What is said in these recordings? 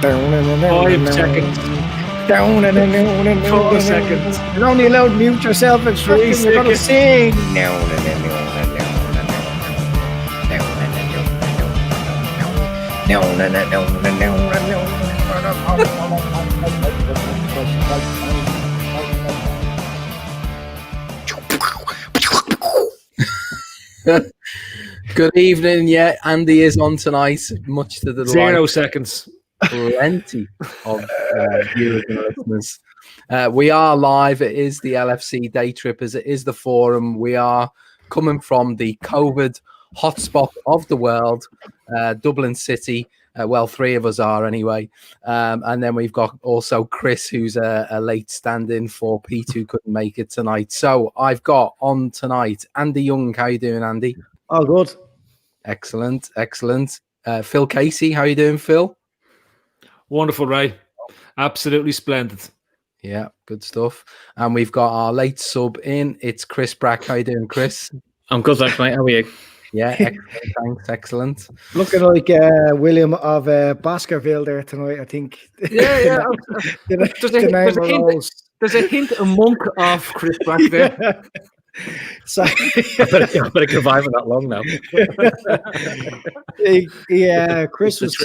5 seconds. 4 seconds. You're only allowed to mute yourself and 3 you're going to seconds. sing. Good evening. Yeah, Andy is on tonight, much to the 0 seconds. plenty of viewers and listeners. We are live. It is the LFC Daytrippers. It is the forum. We are coming from the COVID hotspot of the world, Dublin City. Well, 3 of us are anyway. And then we've got also Chris, who's a late stand-in for Pete, who couldn't make it tonight. So I've got on tonight Andy Young. How you doing, Andy? Oh, good. Excellent, excellent. Phil Casey, how you doing, Phil? Wonderful, Ray. Absolutely splendid. Yeah, good stuff. And we've got our late sub in. It's Chris Brack. How you doing, Chris? I'm good, thanks, mate. How are you? Yeah, excellent. Thanks, excellent. Looking like William of Baskerville there tonight, I think. Yeah. There's a hint of Monk off Chris Brack there. So, I better survive for that long now. yeah, Chris was.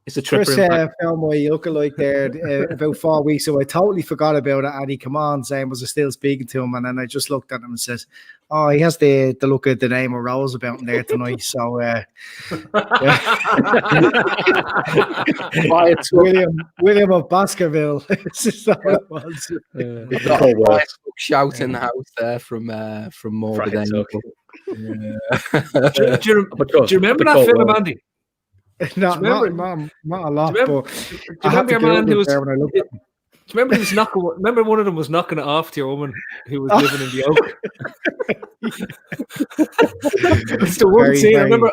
It's a trip. Chris found my lookalike there about 4 weeks ago. I totally forgot about it. And he come on saying, was I still speaking to him? And then I just looked at him and said, oh, he has the look at the name of Rose about him there tonight. So, William of Baskerville. This is what it was. We've got a nice shout in the house there from Morbid Angel. Do you remember that film, Andy? Not a lot. Do you remember your man who was? Do you remember he was knocking? Remember one of them was knocking it off to your woman who was living in the Oak. It's the one scene. I remember.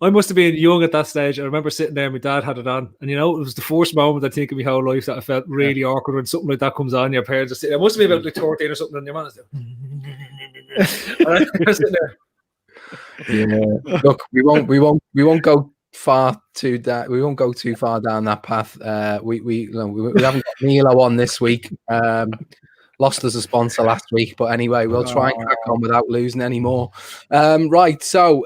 I must have been young at that stage. I remember sitting there. My dad had it on, and it was the first moment I think in my whole life that I felt really awkward when something like that comes on. Your parents are sitting. It must have been about like 13 or something, and your man is there. And I'm sitting there. Yeah. Look, we won't go far too that we won't go too far down that path. We haven't got Milo on this week. Lost as a sponsor last week, but anyway, we'll try and crack on without losing any more. Right, so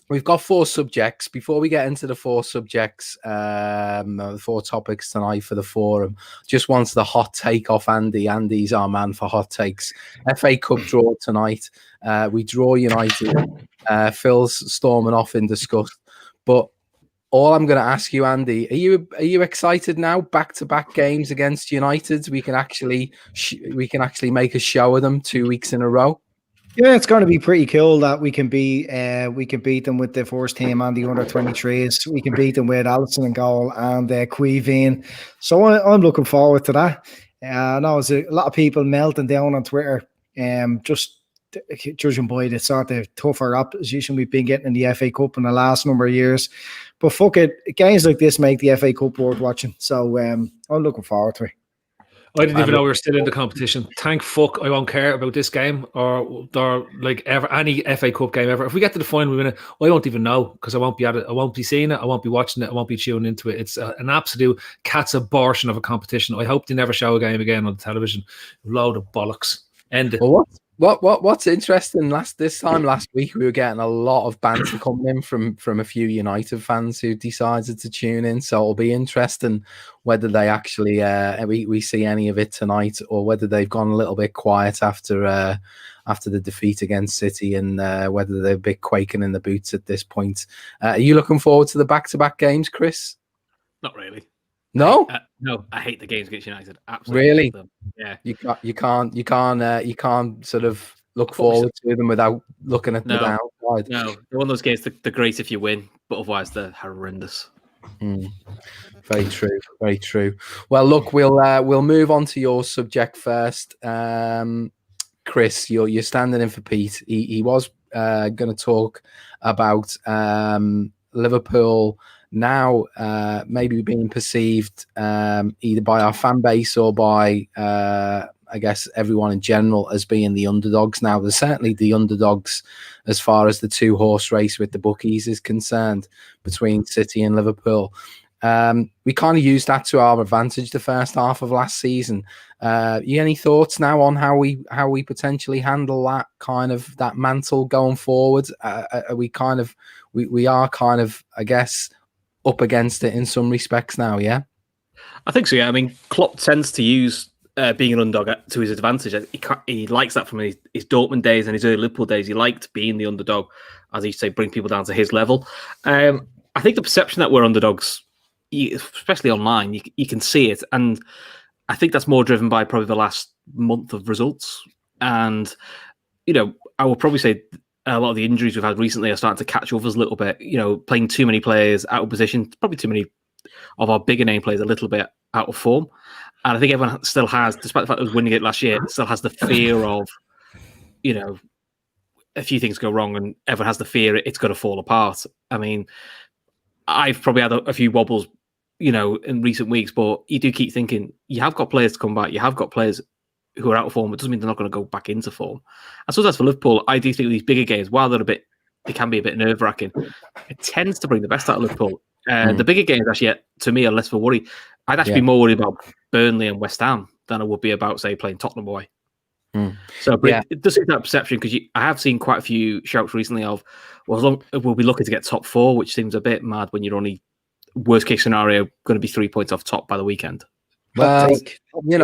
we've got 4 subjects. Before we get into the 4 subjects, 4 topics tonight for the forum, just wants the hot take off Andy. Andy's our man for hot takes. FA Cup draw tonight. We draw United. Phil's storming off in disgust. But all I'm going to ask you, Andy, are you excited now? Back-to-back games against United, we can actually make a show of them 2 weeks in a row. Yeah, it's going to be pretty cool that we can beat them with the first team and the under 23s. We can beat them with Alisson in goal and Queeveen. So I'm looking forward to that. I know there's a lot of people melting down on Twitter, just judging by the sort of tougher opposition we've been getting in the FA Cup in the last number of years. But fuck it, games like this make the FA Cup worth watching. So I'm looking forward to it. I didn't even know we were still in the competition. Thank fuck I won't care about this game or like ever any FA Cup game ever. If we get to the final, we win it. I won't even know because I won't be at it. I won't be seeing it. I won't be watching it. I won't be tuning into it. It's an absolute cat's abortion of a competition. I hope they never show a game again on the television. Load of bollocks. End it. Well, what's interesting last week we were getting a lot of banter coming in from a few United fans who decided to tune in, so it'll be interesting whether they actually we see any of it tonight or whether they've gone a little bit quiet after the defeat against City and whether they're a bit quaking in the boots at this point. Are you looking forward to the back-to-back games, Chris? Not really. No, no, I hate the games against United. Absolutely. Really? Yeah. You can't sort of look forward to them without looking at the downside. No, they're one of those games. They're great if you win, but otherwise they're horrendous. Very true. Very true. Well, look, we'll move on to your subject first. Chris, you're standing in for Pete. He was going to talk about Liverpool now maybe being perceived either by our fan base or by I guess everyone in general as being the underdogs. Now there's certainly the underdogs as far as the 2-horse race with the bookies is concerned between City and Liverpool. We kind of used that to our advantage the first half of last season. You any thoughts now on how we potentially handle that kind of that mantle going forward? We are kind of, I guess, up against it in some respects now. Yeah, I think so. Yeah, I mean, Klopp tends to use being an underdog to his advantage. He likes that from his Dortmund days and his early Liverpool days. He liked being the underdog, as he used to say, bring people down to his level. I think the perception that we're underdogs, especially online, you can see it, and I think that's more driven by probably the last month of results. And I will probably say a lot of the injuries we've had recently are starting to catch up us a little bit. Playing too many players out of position, probably too many of our bigger name players a little bit out of form. And I think everyone still has, despite the fact that was winning it last year, still has the fear of, a few things go wrong, and everyone has the fear it's going to fall apart. I mean, I've probably had a few wobbles, in recent weeks, but you do keep thinking you have got players to come back. You have got players who are out of form. It doesn't mean they're not going to go back into form. And so that's for Liverpool. I do think these bigger games, while they can be a bit nerve-wracking, it tends to bring the best out of Liverpool. The bigger games, actually, to me, are less of a worry. I'd actually be more worried about Burnley and West Ham than I would be about, say, playing Tottenham away. So it does seem that perception, because I have seen quite a few shouts recently of, we'll be lucky to get top 4, which seems a bit mad when you're only, worst case scenario, going to be 3 points off top by the weekend. Well, we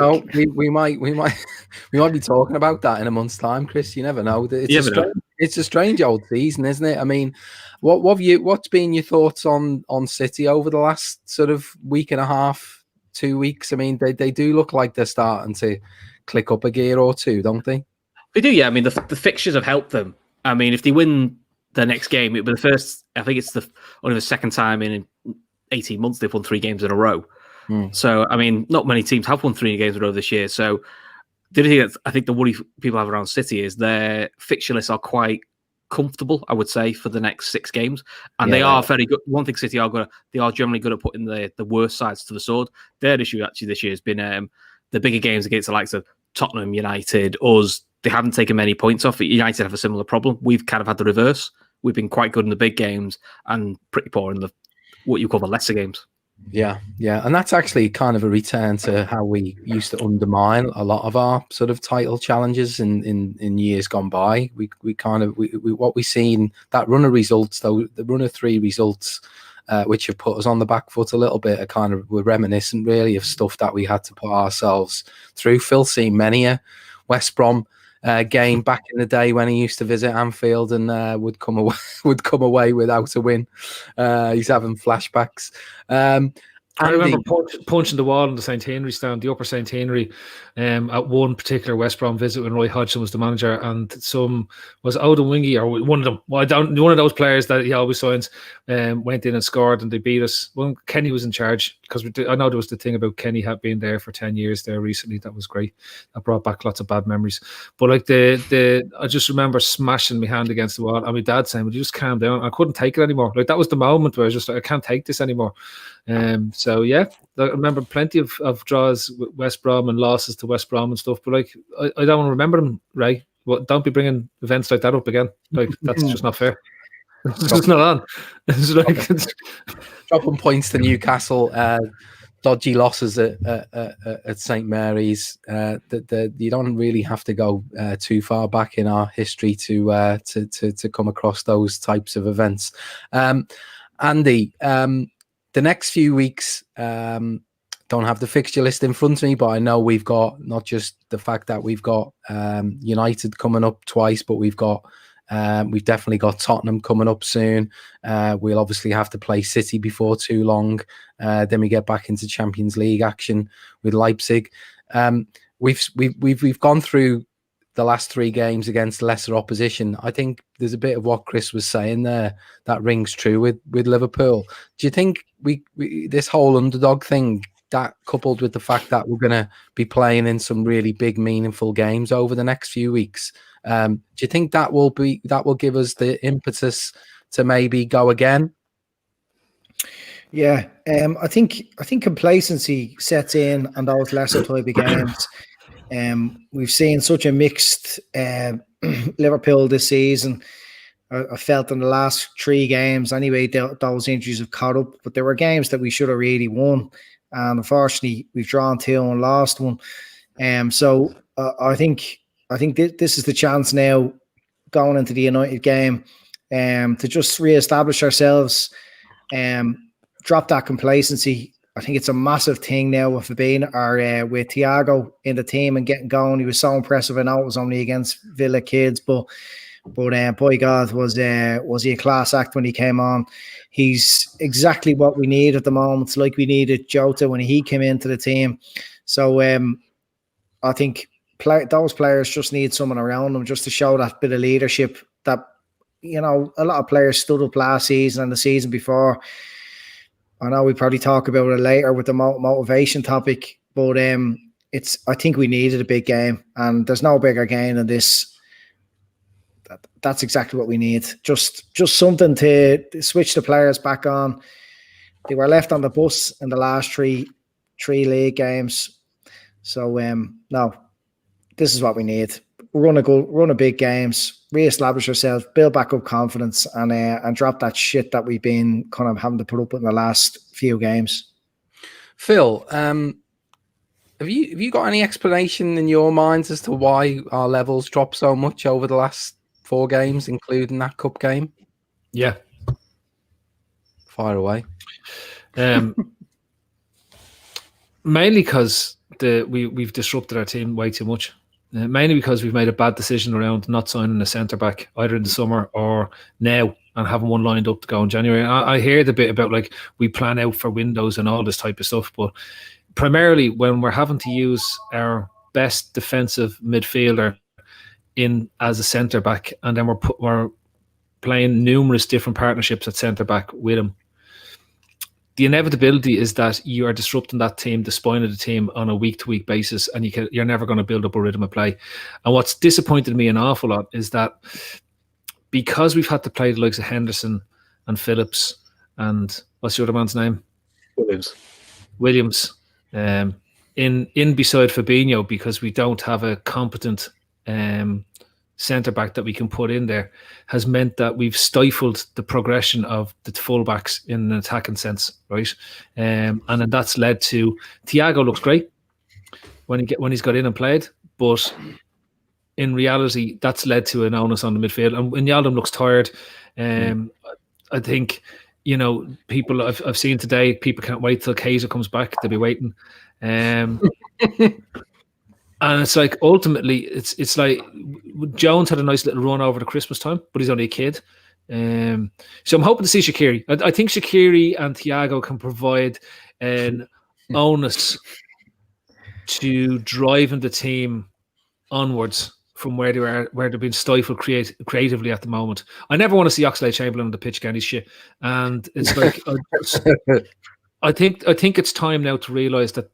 might be talking about that in a month's time, Chris. You never know. It's a strange old season, isn't it? I mean, what's been your thoughts on City over the last sort of week and a half, 2 weeks? I mean, they do look like they're starting to click up a gear or two, don't they? They do, yeah. I mean, the fixtures have helped them. I mean, if they win the next game, it'll be the first. I think it's only the second time in 18 months they've won 3 games in a row. So, I mean, not many teams have won 3 games in a row this year. So, I think the worry people have around City is their fixture lists are quite comfortable, I would say, for the next 6 games. And they are very good. One thing City they are generally good at putting the worst sides to the sword. Their issue actually this year has been the bigger games against the likes of Tottenham, United, us. They haven't taken many points off. United have a similar problem. We've kind of had the reverse. We've been quite good in the big games and pretty poor in what you call the lesser games. Yeah, and that's actually kind of a return to how we used to undermine a lot of our sort of title challenges in years gone by. We what we've seen, that run of results, though, the run of 3 results, which have put us on the back foot a little bit, we're reminiscent really of stuff that we had to put ourselves through. Phil's seen many a West Brom game back in the day when he used to visit Anfield and would come away without a win. He's having flashbacks. I remember punching the wall in the St. Henry stand, the upper St. Henry, at one particular West Brom visit when Roy Hodgson was the manager, and was Odin Wingy or one of them. One of those players that he always signs went in and scored, and they beat us. Well, Kenny was in charge, because I know there was the thing about Kenny had been there for 10 years there recently. That was great. That brought back lots of bad memories. But like I just remember smashing my hand against the wall, and my dad saying, "Would you just calm down?" I couldn't take it anymore. Like, that was the moment where I was just like, I can't take this anymore. So yeah, I remember plenty of draws with West Brom and losses to West Brom and stuff, but like I don't remember them, right? Well, don't be bringing events like that up again. Like, that's just not fair. It's just not on. It's like dropping points to Newcastle, dodgy losses at St. Mary's. That you don't really have to go too far back in our history to come across those types of events. Andy, the next few weeks, don't have the fixture list in front of me, but I know we've got not just the fact that we've got United coming up twice, but we've definitely got Tottenham coming up soon. We'll obviously have to play City before too long. Then we get back into Champions League action with Leipzig. We've gone through the last 3 games against lesser opposition. I think there's a bit of what Chris was saying there that rings true with Liverpool. Do you think we this whole underdog thing, that coupled with the fact that we're going to be playing in some really big, meaningful games over the next few weeks, do you think that will give us the impetus to maybe go again? Yeah, I think complacency sets in on those lesser type of games. We've seen such a mixed Liverpool this season. I felt in the last 3 games anyway, those injuries have caught up. But there were games that we should have really won, and unfortunately we've drawn 2 and lost 1. So I think this is the chance now, going into the United game, to just re-establish ourselves, drop that complacency. I think it's a massive thing now with Fabinho or with THIAGO in the team and getting going. He was so impressive. I know it was only against Villa kids, but boy God, was he a class act when he came on. He's exactly what we need at the moment. It's like we needed Jota when he came into the team. So I think those players just need someone around them just to show that bit of leadership that, a lot of players stood up last season and the season before. I know we probably talk about it later with the motivation topic, but I think we needed a big game, and there's no bigger game than this. That's exactly what we need. Just something to switch the players back on. They were left on the bus in the last three league games. So no, this is what we need. We're going to run a big games, re-establish ourselves, build back up confidence, and drop that shit that we've been kind of having to put up with in the last few games. Phil, have you got any explanation in your minds as to why our levels dropped so much over the last 4 games, including that cup game? Yeah. Fire away. Mainly because we've disrupted our team way too much. Mainly because we've made a bad decision around not signing a centre-back either in the summer or now, and having one lined up to go in January. I hear the bit about we plan out for windows and all this type of stuff, but primarily when we're having to use our best defensive midfielder in as a centre-back, and then we're playing numerous different partnerships at centre-back with him, the inevitability is that you are disrupting that team, the spine of the team, on a week-to-week basis, and you're never going to build up a rhythm of play. And what's disappointed me an awful lot is that because we've had to play the likes of Henderson and Phillips and what's the other man's name? Williams. In beside Fabinho, because we don't have a competent centre-back that we can put in there, has meant that we've stifled the progression of the fullbacks in an attacking sense, right? And then that's led to THIAGO looks great when he's got in and played, but in reality, that's led to an onus on the midfield. And Wijnaldum looks tired. I think, people I've seen today, people can't wait till Kaiser comes back. They'll be waiting. And it's like, ultimately, it's like Jones had a nice little run over the Christmas time, but he's only a kid. So I'm hoping to see Shaqiri. I think Shaqiri and THIAGO can provide an onus to driving the team onwards from where they're being stifled creatively at the moment. I never want to see Oxlade-Chamberlain on the pitch again. He's shit, and it's like I think it's time now to realise that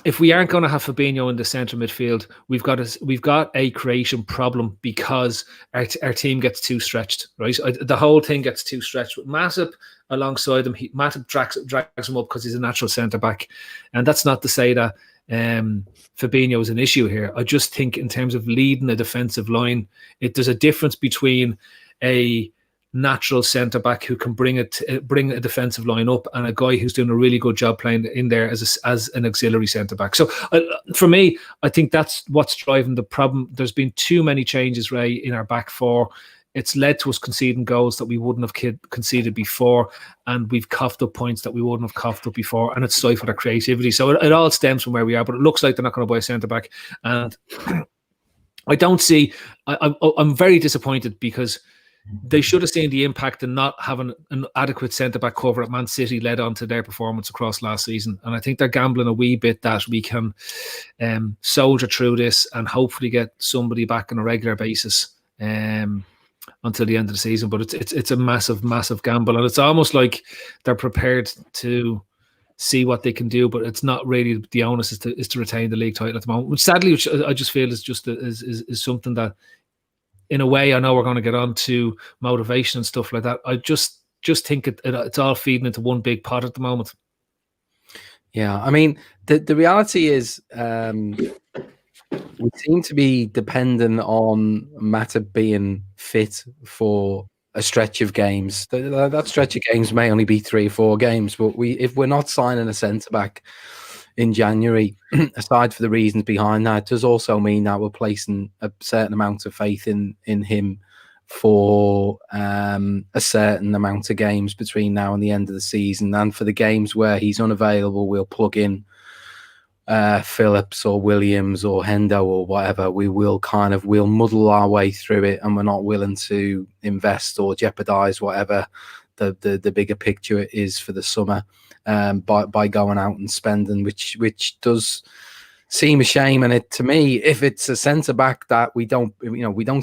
if we aren't going to have Fabinho in the centre midfield, we've got a creation problem, because our team gets too stretched, right? The whole thing gets too stretched with Matip alongside him. Matip drags him up because he's a natural centre back, and that's not to say that Fabinho is an issue here. I just think in terms of leading a defensive line, there's a difference between a natural centre back who can bring a defensive line up, and a guy who's doing a really good job playing in there as an auxiliary centre back. So for me, I think that's what's driving the problem. There's been too many changes, Ray, in our back four. It's led to us conceding goals that we wouldn't have conceded before, and we've coughed up points that we wouldn't have coughed up before, and it's stifled our creativity. So it all stems from where we are, but it looks like they're not going to buy a centre back, and I don't see. I'm very disappointed, because they should have seen the impact in not having an adequate centre-back cover at Man City led on to their performance across last season. And I think they're gambling a wee bit that we can soldier through this and hopefully get somebody back on a regular basis until the end of the season. But it's a massive, massive gamble. And it's almost like they're prepared to see what they can do, but it's not really the onus is to retain the league title at the moment, which sadly, which I just feel is just is something that, in a way, I know we're going to get on to motivation and stuff like that. I just think it's all feeding into one big pot at the moment. Yeah, I mean, the reality is we seem to be dependent on Matip being fit for a stretch of games. That stretch of games may only be 3 or 4 games, but if we're not signing a centre-back in January, aside for the reasons behind that, it does also mean that we're placing a certain amount of faith in him for a certain amount of games between now and the end of the season. And for the games where he's unavailable, we'll plug in Phillips or Williams or Hendo or whatever. We'll muddle our way through it, and we're not willing to invest or jeopardize whatever the bigger picture is for the summer by going out and spending, which does seem a shame. And to me, if it's a centre back that we don't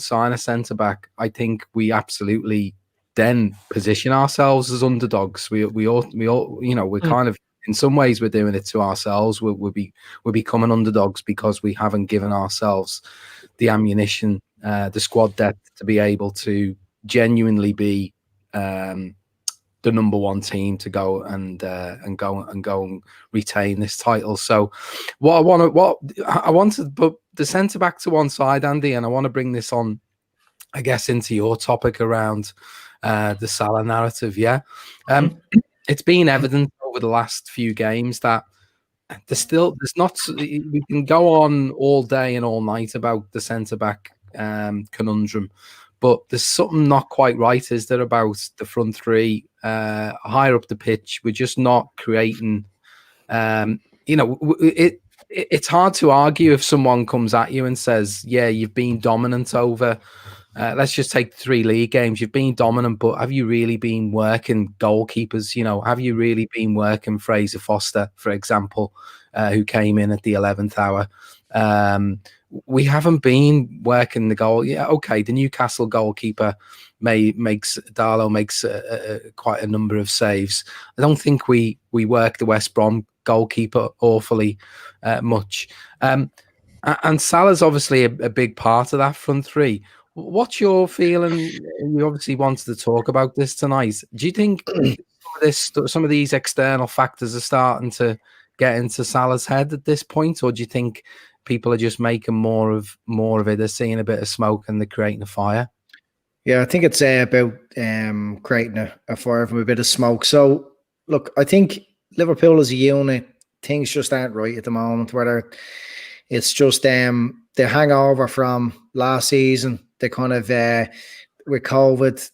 sign a centre back, I think we absolutely then position ourselves as underdogs. We all we're kind of, in some ways, we're doing it to ourselves. We're becoming underdogs because we haven't given ourselves the ammunition, the squad depth to be able to genuinely be the number one team to go and retain this title. So, I want to put the centre back to one side, Andy, and I want to bring this on, I guess, into your topic around the Salah narrative. Yeah, it's been evident over the last few games that there's not. We can go on all day and all night about the centre back conundrum, but there's something not quite right, is there, about the front three higher up the pitch? We're just not creating. It's hard to argue if someone comes at you and says, "Yeah, you've been dominant over." Let's just take 3 league games. You've been dominant, but have you really been working goalkeepers? Have you really been working Fraser Foster, for example, who came in at the 11th hour? We haven't been working the goal. Yeah, okay. The Newcastle goalkeeper makes quite a number of saves. I don't think we work the West Brom goalkeeper awfully much. And Salah's obviously a big part of that front three. What's your feeling? You obviously wanted to talk about this tonight. Do you think some of these external factors are starting to get into Salah's head at this point, or do you think people are just making more of it? They're seeing a bit of smoke and they're creating a fire? Yeah, I think it's about creating a fire from a bit of smoke. So, look, I think Liverpool as a unit, things just aren't right at the moment. Whether it's just the hangover from last season, the kind of with COVID,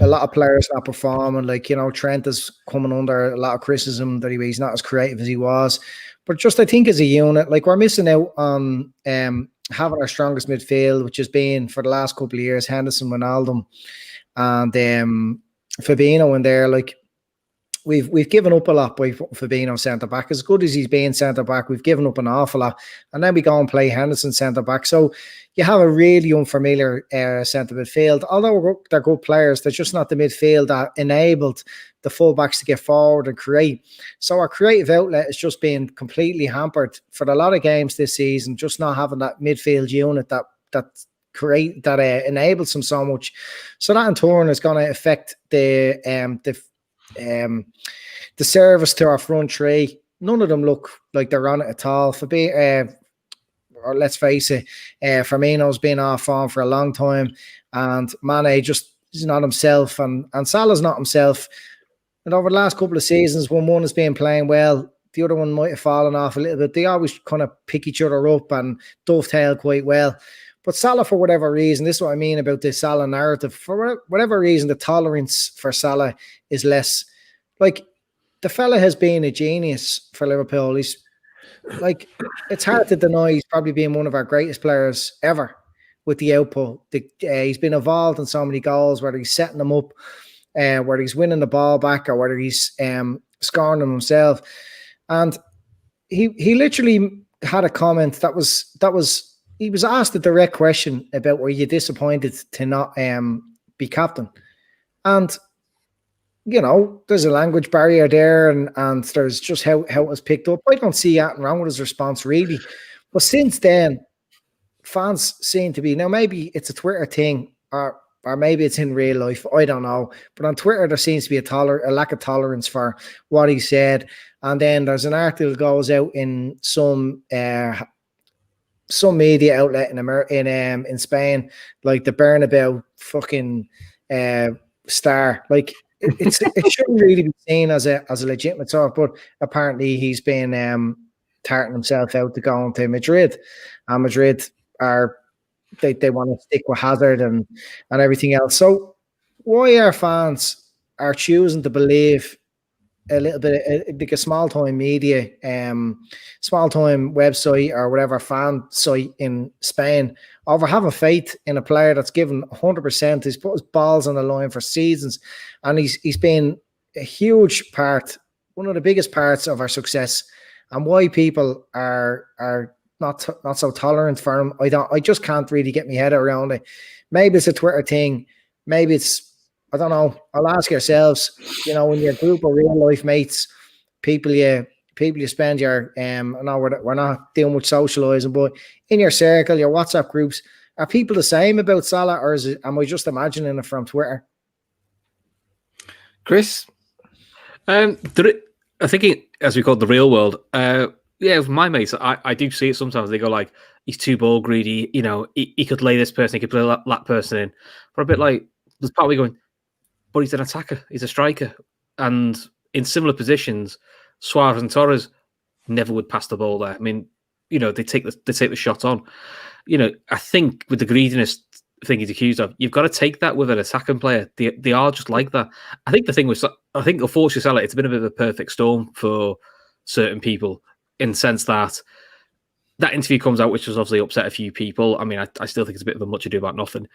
a lot of players not performing. Like, Trent is coming under a lot of criticism that he's not as creative as he was. But just, I think as a unit, like, we're missing out on having our strongest midfield, which has been for the last couple of years Henderson, Wijnaldum, and Fabinho in there. Like, we've given up a lot by Fabinho centre back. As good as he's been centre back, we've given up an awful lot, and then we go and play Henderson centre back. So you have a really unfamiliar centre midfield. Although they're good players, they're just not the midfield that enabled the fullbacks to get forward and create. So our creative outlet is just being completely hampered for a lot of games this season. Just not having that midfield unit that enables them so much. So that in turn is going to affect the service to our front three. None of them look like they're on it at all. Or let's face it, Firmino's been off form for a long time, and Mane just is not himself, and Salah's not himself. And over the last couple of seasons, when one has been playing well, the other one might have fallen off a little bit. They always kind of pick each other up and dovetail quite well. But Salah, for whatever reason, this is what I mean about this Salah narrative. For whatever reason, the tolerance for Salah is less. Like, the fella has been a genius for Liverpool. He's like, it's hard to deny he's probably been one of our greatest players ever with the output. He's been involved in so many goals, whether he's setting them up, whether he's winning the ball back, or whether he's scoring them himself. And he literally had a comment that was he was asked a direct question about, were you disappointed to not be captain? And there's a language barrier there, and there's just how it was picked up. I don't see anything wrong with his response, really. But since then, fans seem to be, now maybe it's a Twitter thing, or maybe it's in real life, I don't know. But on Twitter, there seems to be a lack of tolerance for what he said. And then there's an article that goes out in some some media outlet in Spain, like the Bernabeu fucking star, like it shouldn't really be seen as a legitimate sort, but apparently he's been tarting himself out to go into Madrid, and Madrid are they want to stick with Hazard and everything else. So why our fans are choosing to believe a little bit like a small time media, small time website or whatever fan site in Spain over having faith in a player that's given 100%. He's put his balls on the line for seasons, and he's been a huge part, one of the biggest parts of our success. And why people are not so tolerant for him, I just can't really get my head around it. Maybe it's a Twitter thing. Maybe it's, I don't know. I'll ask yourselves, in your group of real life mates, people you spend your, I know we're not doing much socializing, but in your circle, your WhatsApp groups, are people the same about Salah, or am I just imagining it from Twitter? Chris? I think as we call it, the real world, with my mates, I do see it sometimes. They go like, he's too ball greedy, he could lay this person, he could play that person in. But a bit like, there's part of me going, but he's an attacker, he's a striker. And in similar positions, Suarez and Torres never would pass the ball there. I mean, they take the shot on. I think with the greediness thing he's accused of, you've got to take that with an attacking player. They are just like that. I think unfortunately, Salah, it's been a bit of a perfect storm for certain people in the sense that interview comes out, which has obviously upset a few people. I mean, I still think it's a bit of a much ado about nothing.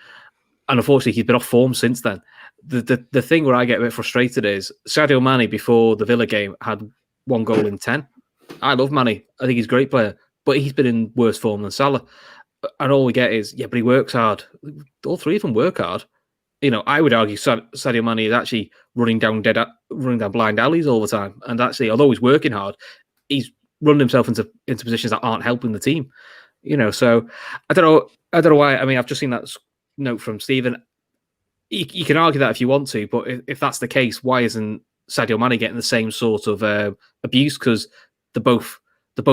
And unfortunately, he's been off form since then. The thing where I get a bit frustrated is Sadio Mane before the Villa game had 1 goal in 10. I love Mane. I think he's a great player, but he's been in worse form than Salah. And all we get is, but he works hard. All three of them work hard. I would argue Sadio Mane is actually running down blind alleys all the time. And actually, although he's working hard, he's running himself into positions that aren't helping the team. So I don't know why. I mean, I've just seen that note from Stephen. You can argue that if you want to, but if that's the case, why isn't Sadio Mane getting the same sort of abuse? Because they're both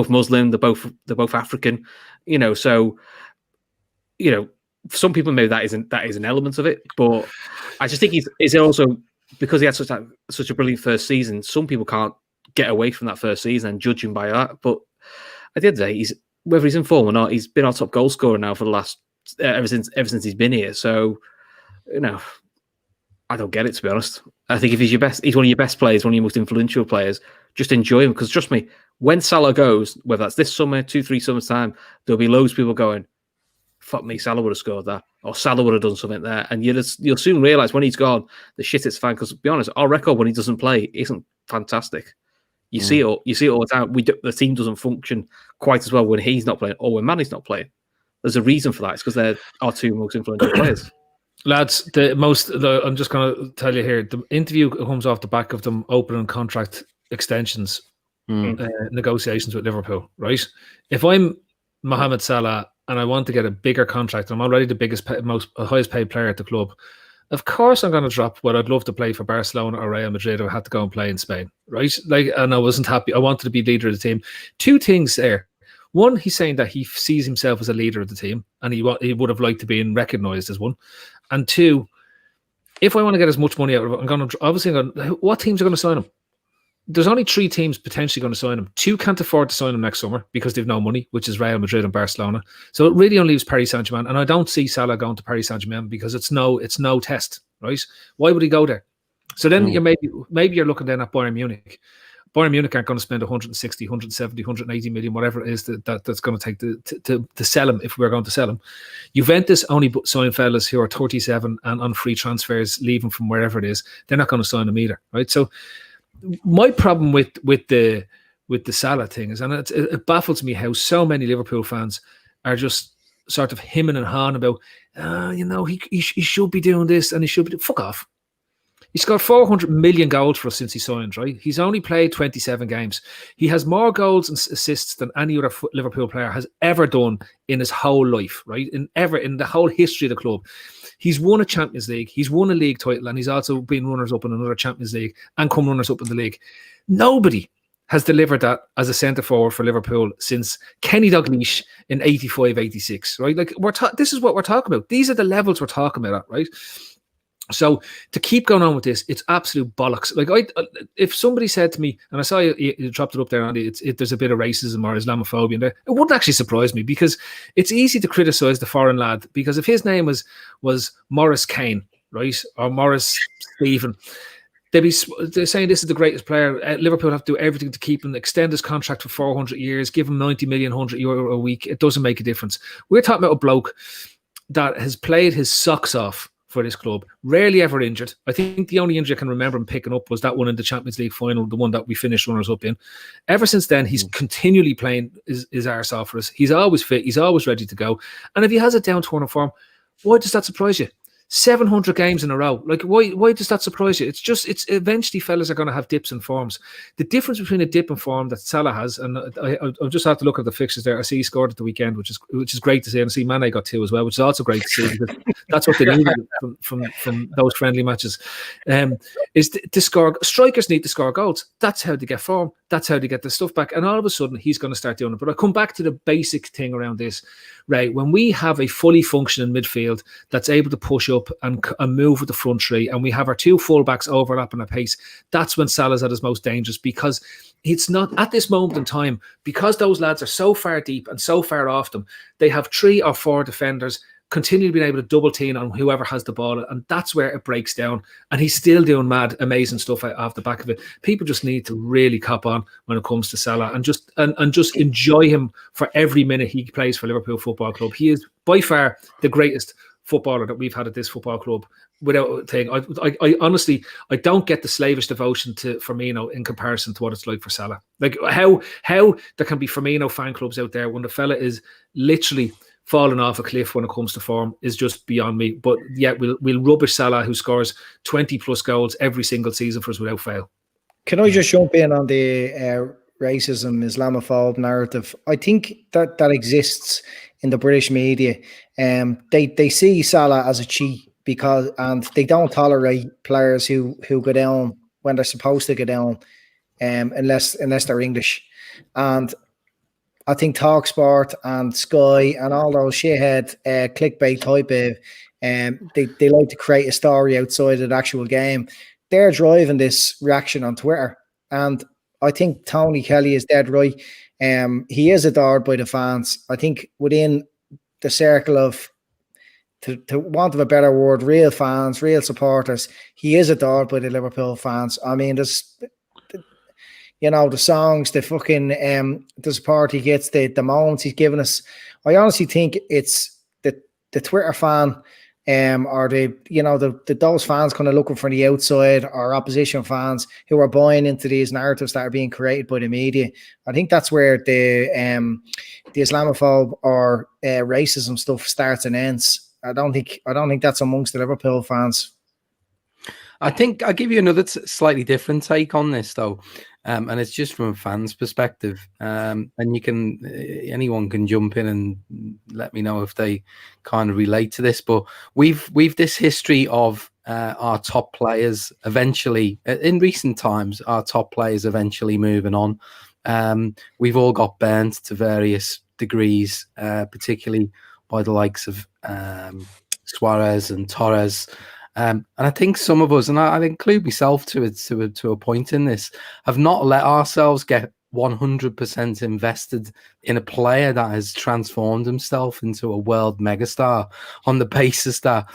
Muslim, they're both African, So for some people maybe that is an element of it, but I just think he's also, because he had such a brilliant first season. Some people can't get away from that first season and judge him by that. But at the end of the day, whether he's in form or not, he's been our top goal scorer now for the last ever since he's been here. So I don't get it, to be honest. I think if he's one of your best players, one of your most influential players, just enjoy him. Because trust me, when Salah goes, whether that's this summer, 2-3 summers time, there'll be loads of people going, fuck me, Salah would have scored that, or Salah would have done something there. And you'll soon realise when he's gone, the shit it's fine. Because to be honest, our record when he doesn't play isn't fantastic. You see it all the time. The team doesn't function quite as well when he's not playing or when Mane's not playing. There's a reason for that. It's because they're our two most influential players. Lads, I'm just going to tell you here, the interview comes off the back of them opening contract extensions, negotiations with Liverpool, right? If I'm Mohamed Salah and I want to get a bigger contract, I'm already the biggest, highest paid player at the club, of course I'm going to drop what I'd love to play for Barcelona or Real Madrid if I had to go and play in Spain, right? And I wasn't happy. I wanted to be leader of the team. Two things there. One, he's saying that he sees himself as a leader of the team and he would have liked to be recognised as one. And two, if I want to get as much money out of it, I'm going to what teams are going to sign him? There's only 3 teams potentially going to sign him. 2 can't afford to sign him next summer because they've no money, which is Real Madrid and Barcelona. So it really only leaves Paris Saint-Germain. And I don't see Salah going to Paris Saint-Germain because it's no test, right? Why would he go there? So then maybe you're looking then at Bayern Munich. Bayern Munich aren't going to spend 160, 170, 180 million, whatever it is that's going to take to sell him if we're going to sell him. Juventus only sign fellas who are 37 and on free transfers, leaving from wherever it is. They're not going to sign him either, right? So my problem with the Salah thing is, and it baffles me how so many Liverpool fans are just sort of hemming and hawing about, he should be doing this and he should be fuck off. He's got 400 million goals for us since he signed, right? He's only played 27 games. He has more goals and assists than any other Liverpool player has ever done in his whole life, right? In the whole history of the club. He's won a Champions League, he's won a league title, and he's also been runners-up in another Champions League and come runners-up in the league. Nobody has delivered that as a centre forward for Liverpool since Kenny Dalglish in 85-86, right? Like this is what we're talking about. These are the levels we're talking about, right? So to keep going on with this, it's absolute bollocks. Like if somebody said to me, and I saw you dropped it up there, Andy, there's a bit of racism or Islamophobia in there, it wouldn't actually surprise me, because it's easy to criticise the foreign lad, because if his name was Morris Kane, right, or Morris Stephen, they're saying this is the greatest player. Liverpool have to do everything to keep him, extend his contract for 400 years, give him 90 million, €100 a week. It doesn't make a difference. We're talking about a bloke that has played his socks off for this club, rarely ever injured. I think the only injury I can remember him picking up was that one in the Champions League final, the one that we finished runners up in. Ever since then, he's continually playing his arse off for us. He's always fit. He's always ready to go. And if he has a downturn of form, why does that surprise you? 700 games in a row. Like, why does that surprise you? It's eventually fellas are going to have dips in forms. The difference between a dip in form that Salah has, and I'll just have to look at the fixtures there. I see he scored at the weekend, which is great to see, and I see Mane got 2 as well, which is also great to see, because that's what they needed from those friendly matches. Is to score. Strikers need to score goals. That's how they get form. That's how they get the stuff back. And all of a sudden, he's going to start doing it. But I come back to the basic thing around this, right? When we have a fully functioning midfield that's able to push up and move with the front three, and we have our 2 fullbacks overlapping at pace, that's when Salah's at his most dangerous, because it's not at this moment in time, because those lads are so far deep and so far off them, they have 3 or 4 defenders continue being able to double team on whoever has the ball, and that's where it breaks down. And he's still doing mad, amazing stuff off the back of it. People just need to really cop on when it comes to Salah, and just enjoy him for every minute he plays for Liverpool Football Club. He is by far the greatest footballer that we've had at this football club, without a thing. I honestly, I don't get the slavish devotion to Firmino in comparison to what it's like for Salah. Like how there can be Firmino fan clubs out there when the fella is literally falling off a cliff when it comes to form is just beyond me. But yet we'll rubbish Salah, who scores 20 plus goals every single season for us without fail. Can I just jump in on the racism, Islamophobe narrative? I think that exists in the British media. They see Salah as a cheat, and they don't tolerate players who go down when they're supposed to go down, unless they're English. And I think TalkSport and Sky and all those shithead clickbait type of, they like to create a story outside of the actual game. They're driving this reaction on Twitter, and I think Tony Kelly is dead right. He is adored by the fans. I think within the circle of, to want of a better word, real fans, real supporters, he is adored by the Liverpool fans. I mean, there's, the songs, the fucking the support he gets, the moments he's given us. I honestly think it's the Twitter fan, or those fans kind of looking from the outside, or opposition fans who are buying into these narratives that are being created by the media. I think that's where the Islamophobe or racism stuff starts and ends. I don't think that's amongst the Liverpool fans. I think I'll give you another slightly different take on this, though, and it's just from a fan's perspective. And anyone can jump in and let me know if they kind of relate to this. But we've this history of our top players eventually, in recent times, our top players eventually moving on. We've all got burnt to various degrees, particularly by the likes of Suarez and Torres. And I think some of us, and I include myself to a point in this, have not let ourselves get 100% invested in a player that has transformed himself into a world megastar on the basis that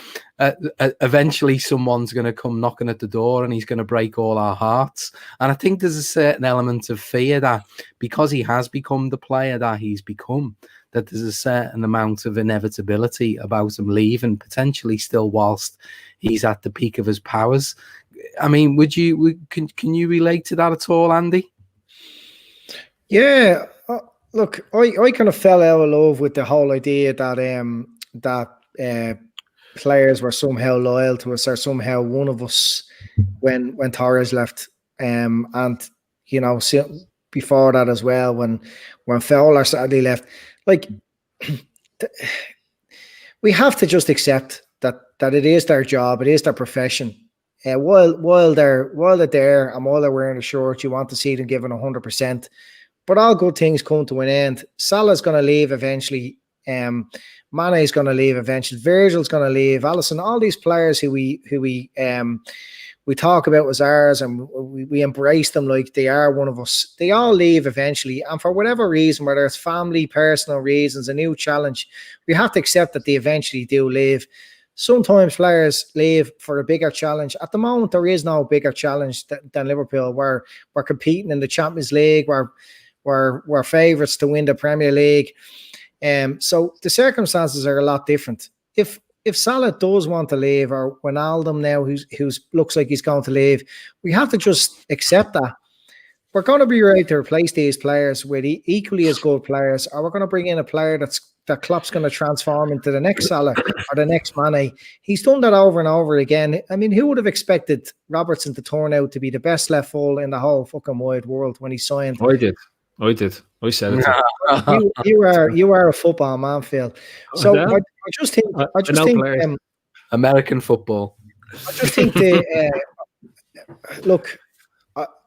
eventually someone's going to come knocking at the door and he's going to break all our hearts. And I think there's a certain element of fear that because he has become the player that he's become, that there's a certain amount of inevitability about him leaving, potentially still whilst he's at the peak of his powers. I mean, can you relate to that at all, Andy? Yeah, look, I kind of fell out of love with the whole idea that players were somehow loyal to us, or somehow one of us when Torres left, and before that as well when Fowler sadly left. Like, we have to just accept that it is their job, it is their profession. while they're there and while they're wearing a shirt, you want to see them giving 100%. But all good things come to an end. Salah's going to leave eventually. Mane's going to leave eventually. Virgil's going to leave. Alisson, all these players who we talk about as ours, and we embrace them like they are one of us. They all leave eventually, and for whatever reason, whether it's family, personal reasons, a new challenge, we have to accept that they eventually do leave. Sometimes players leave for a bigger challenge. At the moment, there is no bigger challenge than Liverpool. We're competing in the Champions League. We're favourites to win the Premier League. So the circumstances are a lot different. If Salah does want to leave, or Wijnaldum now, who's looks like he's going to leave, we have to just accept that. We're going to be ready to replace these players with equally as good players, or we're going to bring in a player that Klopp's going to transform into the next Salah or the next Mane. He's done that over and over again. I mean, who would have expected Robertson to turn out to be the best left full in the whole fucking wide world when he signed? I did. I said it. You are a football man, Phil. So I just think American football. I just think look,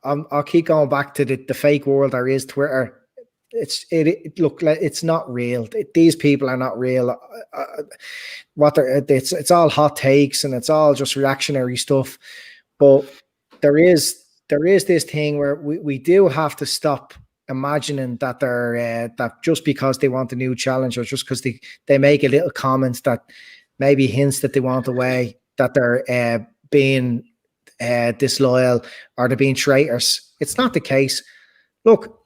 I'll keep going back to the fake world there is Twitter. It's not real. These people are not real. It's all hot takes and it's all just reactionary stuff. But there is this thing where we do have to stop imagining that they're that just because they want a new challenge, or just because they make a little comment that maybe hints that they want away, that they're being disloyal or they're being traitors. It's not the case. Look,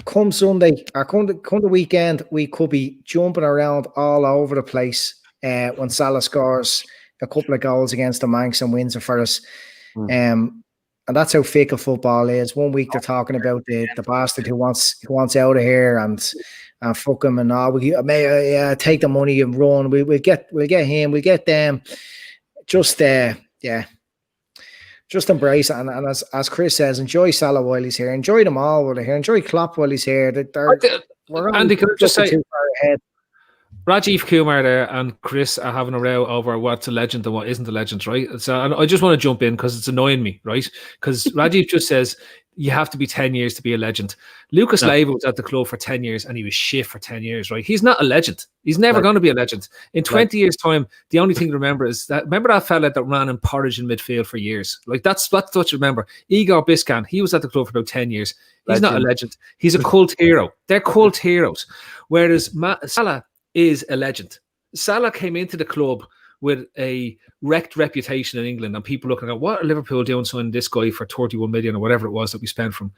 come Sunday or come the weekend, we could be jumping around all over the place when Salah scores a couple of goals against the Manx and wins it for us. And that's how fickle football is. 1 week they're talking about the bastard who wants out of here and fuck him and all. We may take the money and run. We'll get him. We'll get them. Just embrace it. And as Chris says, enjoy Salah while he's here. Enjoy them all while they're here. Enjoy Klopp while he's here. Andy, can I just say, too far ahead. Rajiv Kumar there and Chris are having a row over what's a legend and what isn't a legend, right? So, and I just want to jump in because it's annoying me, right? Because Rajiv just says you have to be 10 years to be a legend. Lucas Leiva was at the club for 10 years and he was shit for 10 years, right? He's not a legend. He's never going to be a legend. In 20 years' time, the only thing to remember is remember that fella that ran in porridge in midfield for years? Like that's what you remember. Igor Biscan, he was at the club for about 10 years. He's not a legend. He's a cult hero. They're cult heroes. Whereas Salah is a legend. Salah came into the club with a wrecked reputation in England and people looking at what are Liverpool doing signing this guy for 31 million or whatever it was that we spent from.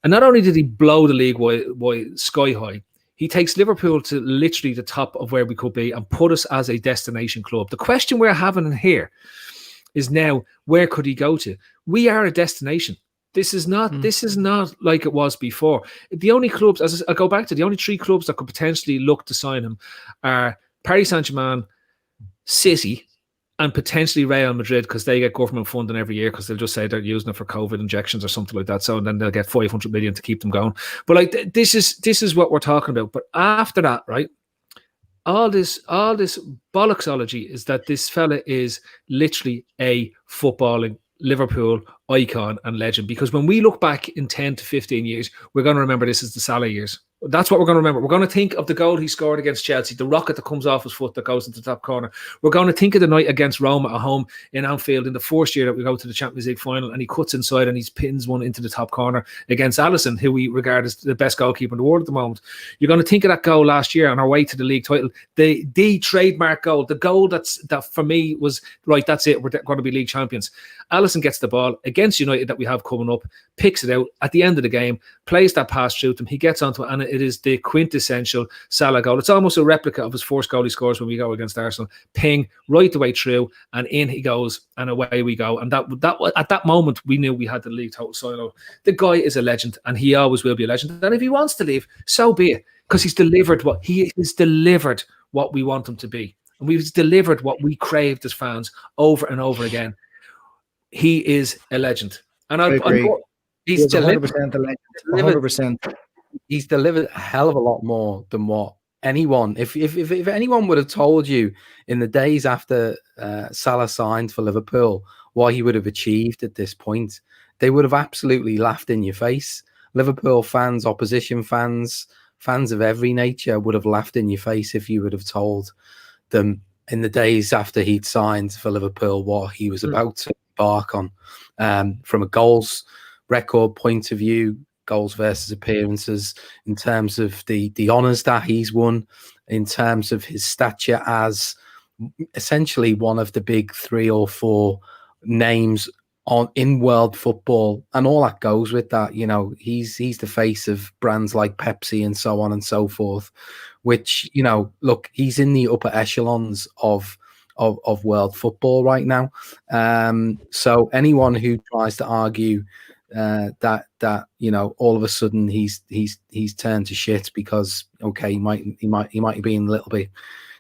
And not only did he blow the league wide sky high, he takes Liverpool to literally the top of where we could be and put us as a destination club. The question we're having here is now, where could he go to? We are a destination. This is not like it was before. The only clubs, as I go back to, the only three clubs that could potentially look to sign him are Paris Saint-Germain, City, and potentially Real Madrid, because they get government funding every year because they'll just say they're using it for COVID injections or something like that. So and then they'll get 500 million to keep them going. But like this is what we're talking about. But after that, right? All this bollocksology is that this fella is literally a footballing Liverpool icon and legend, because when we look back in 10 to 15 years, we're going to remember this as the Salah years. That's what we're going to remember. We're going to think of the goal he scored against Chelsea, the rocket that comes off his foot that goes into the top corner. We're going to think of the night against Roma at home in Anfield in the first year that we go to the Champions League final, and he cuts inside and he pins one into the top corner against Alisson, who we regard as the best goalkeeper in the world at the moment. You're going to think of that goal last year on our way to the league title, the trademark goal, the goal that for me was, right, that's it, we're going to be league champions. Alisson gets the ball against United that we have coming up, picks it out at the end of the game, plays that pass through to him, he gets onto it, and it is the quintessential Salah goal. It's almost a replica of his first goal he scores when we go against Arsenal. Ping right the way through, and in he goes, and away we go. And that at that moment we knew we had the league total silo. The guy is a legend, and he always will be a legend. And if he wants to leave, so be it, because he's delivered what we want him to be, and we've delivered what we craved as fans over and over again. He is a legend, and I agree. He's 100% a legend. 100%. He's delivered a hell of a lot more than what anyone. If anyone would have told you in the days after Salah signed for Liverpool, what he would have achieved at this point, they would have absolutely laughed in your face. Liverpool fans, opposition fans, fans of every nature would have laughed in your face if you would have told them in the days after he'd signed for Liverpool what he was about to embark on. From a goals record point of view, goals versus appearances, in terms of the honours that he's won, in terms of his stature as essentially one of the big 3 or 4 names in world football, and all that goes with that. You know, he's the face of brands like Pepsi and so on and so forth, which, you know, look, he's in the upper echelons of world football right now. So anyone who tries to argue that you know, all of a sudden he's turned to shit because, okay, he might have been a little bit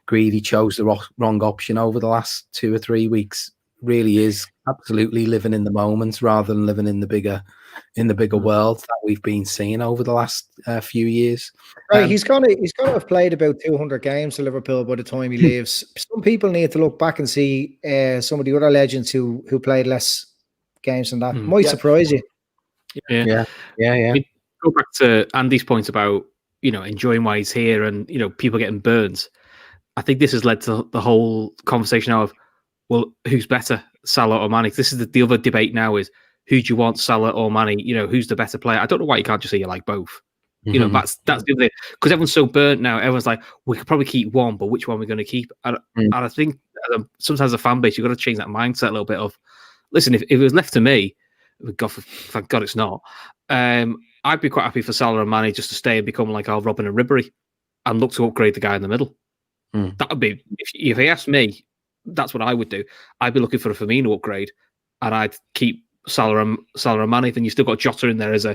greedy, chose the wrong option over the last 2 or 3 weeks, really is absolutely living in the moment rather than living in the bigger world that we've been seeing over the last few years. Right, he's gonna have played about 200 games for Liverpool by the time he leaves. Some people need to look back and see some of the other legends who played less games than that. Might surprise you. Yeah. Go back to Andy's point about, you know, enjoying why he's here and, you know, people getting burns. I think this has led to the whole conversation now of, well, who's better, Salah or Mane? This is the other debate now is, who do you want, Salah or Mane? You know, who's the better player? I don't know why you can't just say you like both. You know, that's the other thing. Because everyone's so burnt now. Everyone's like, we could probably keep one, but which one are we going to keep? And I think sometimes a fan base, you've got to change that mindset a little bit of, listen, if it was left to me, thank God it's not, I'd be quite happy for Salah and Mane just to stay and become like our Robin and Ribery and look to upgrade the guy in the middle. That would be, if he asked me, that's what I would do. I'd be looking for a Firmino upgrade, and I'd keep Salah and Mane. Then you still got Jota in there as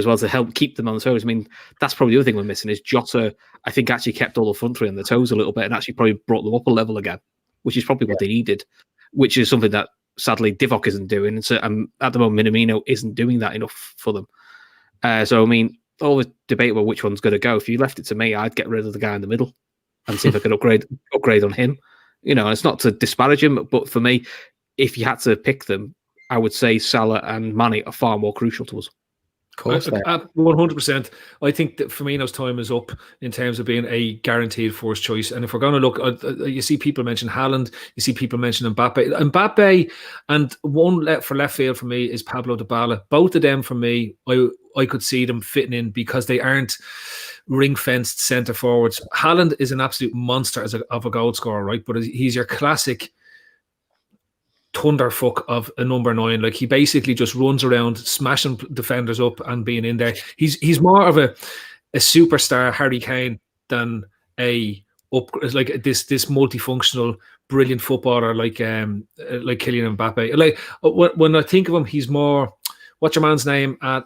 well to help keep them on the toes. I mean, that's probably the other thing we're missing is Jota. I think actually kept all the front three on the toes a little bit, and actually probably brought them up a level again, which is probably what they needed. Which is something that sadly Divock isn't doing, and so at the moment Minamino isn't doing that enough for them. So I mean, always debate about which one's going to go. If you left it to me, I'd get rid of the guy in the middle and see if I could upgrade on him. You know, it's not to disparage him, but for me, if you had to pick them, I would say Salah and Mane are far more crucial to us. Of course, 100%. I think that Firmino's time is up in terms of being a guaranteed first choice. And if we're going to look, you see people mention Haaland, you see people mention Mbappe, and one for left field for me is Pablo Dybala. Both of them for me, I could see them fitting in because they aren't ring-fenced centre forwards. Haaland is an absolute monster of a goal scorer, right? But he's your classic thunderfuck of a number 9. Like, he basically just runs around smashing defenders up and being in there. He's more of a superstar Harry Kane than this multifunctional brilliant footballer like Kylian Mbappe. Like, when I think of him, he's more, what's your man's name at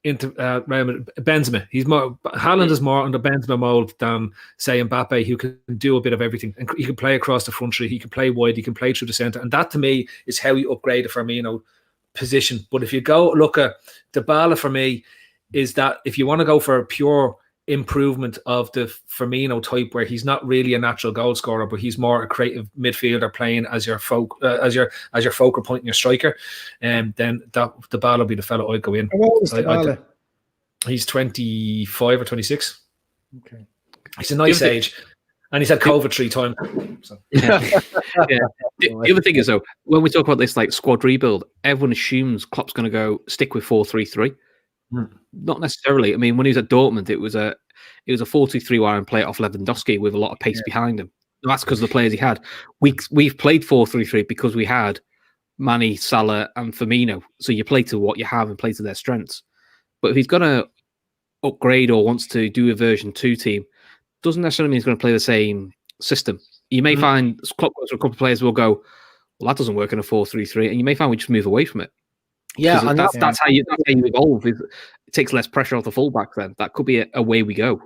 Benzema. Haaland is more on the Benzema mold than, say, Mbappe, who can do a bit of everything. And he can play across the front three, he can play wide, he can play through the centre, and that to me is how you upgrade the Firmino position. But if you go look at Dybala, for me, is that if you want to go for a pure improvement of the Firmino type, where he's not really a natural goal scorer, but he's more a creative midfielder playing as your focal point in your striker, and then Dybala will be the fellow I'd go in. How old is Dybala? He's 25 or 26. Okay, he's a nice age, and he's had COVID 3 times. So. Yeah. The other thing is, though, when we talk about this like squad rebuild, everyone assumes Klopp's going to go stick with 4-3-3. Not necessarily. I mean, when he was at Dortmund, it was a 4-2-3 wire and play it off Lewandowski with a lot of pace behind him. That's because of the players he had. We've played 4-3-3 because we had Mane, Salah, and Firmino. So you play to what you have and play to their strengths. But if he's going to upgrade or wants to do a version 2 team, doesn't necessarily mean he's going to play the same system. You may find a couple of players will go, well, that doesn't work in a 4-3-3, and you may find we just move away from it. Yeah, and that's how you evolve. It takes less pressure off the fullback. Then that could be a way we go.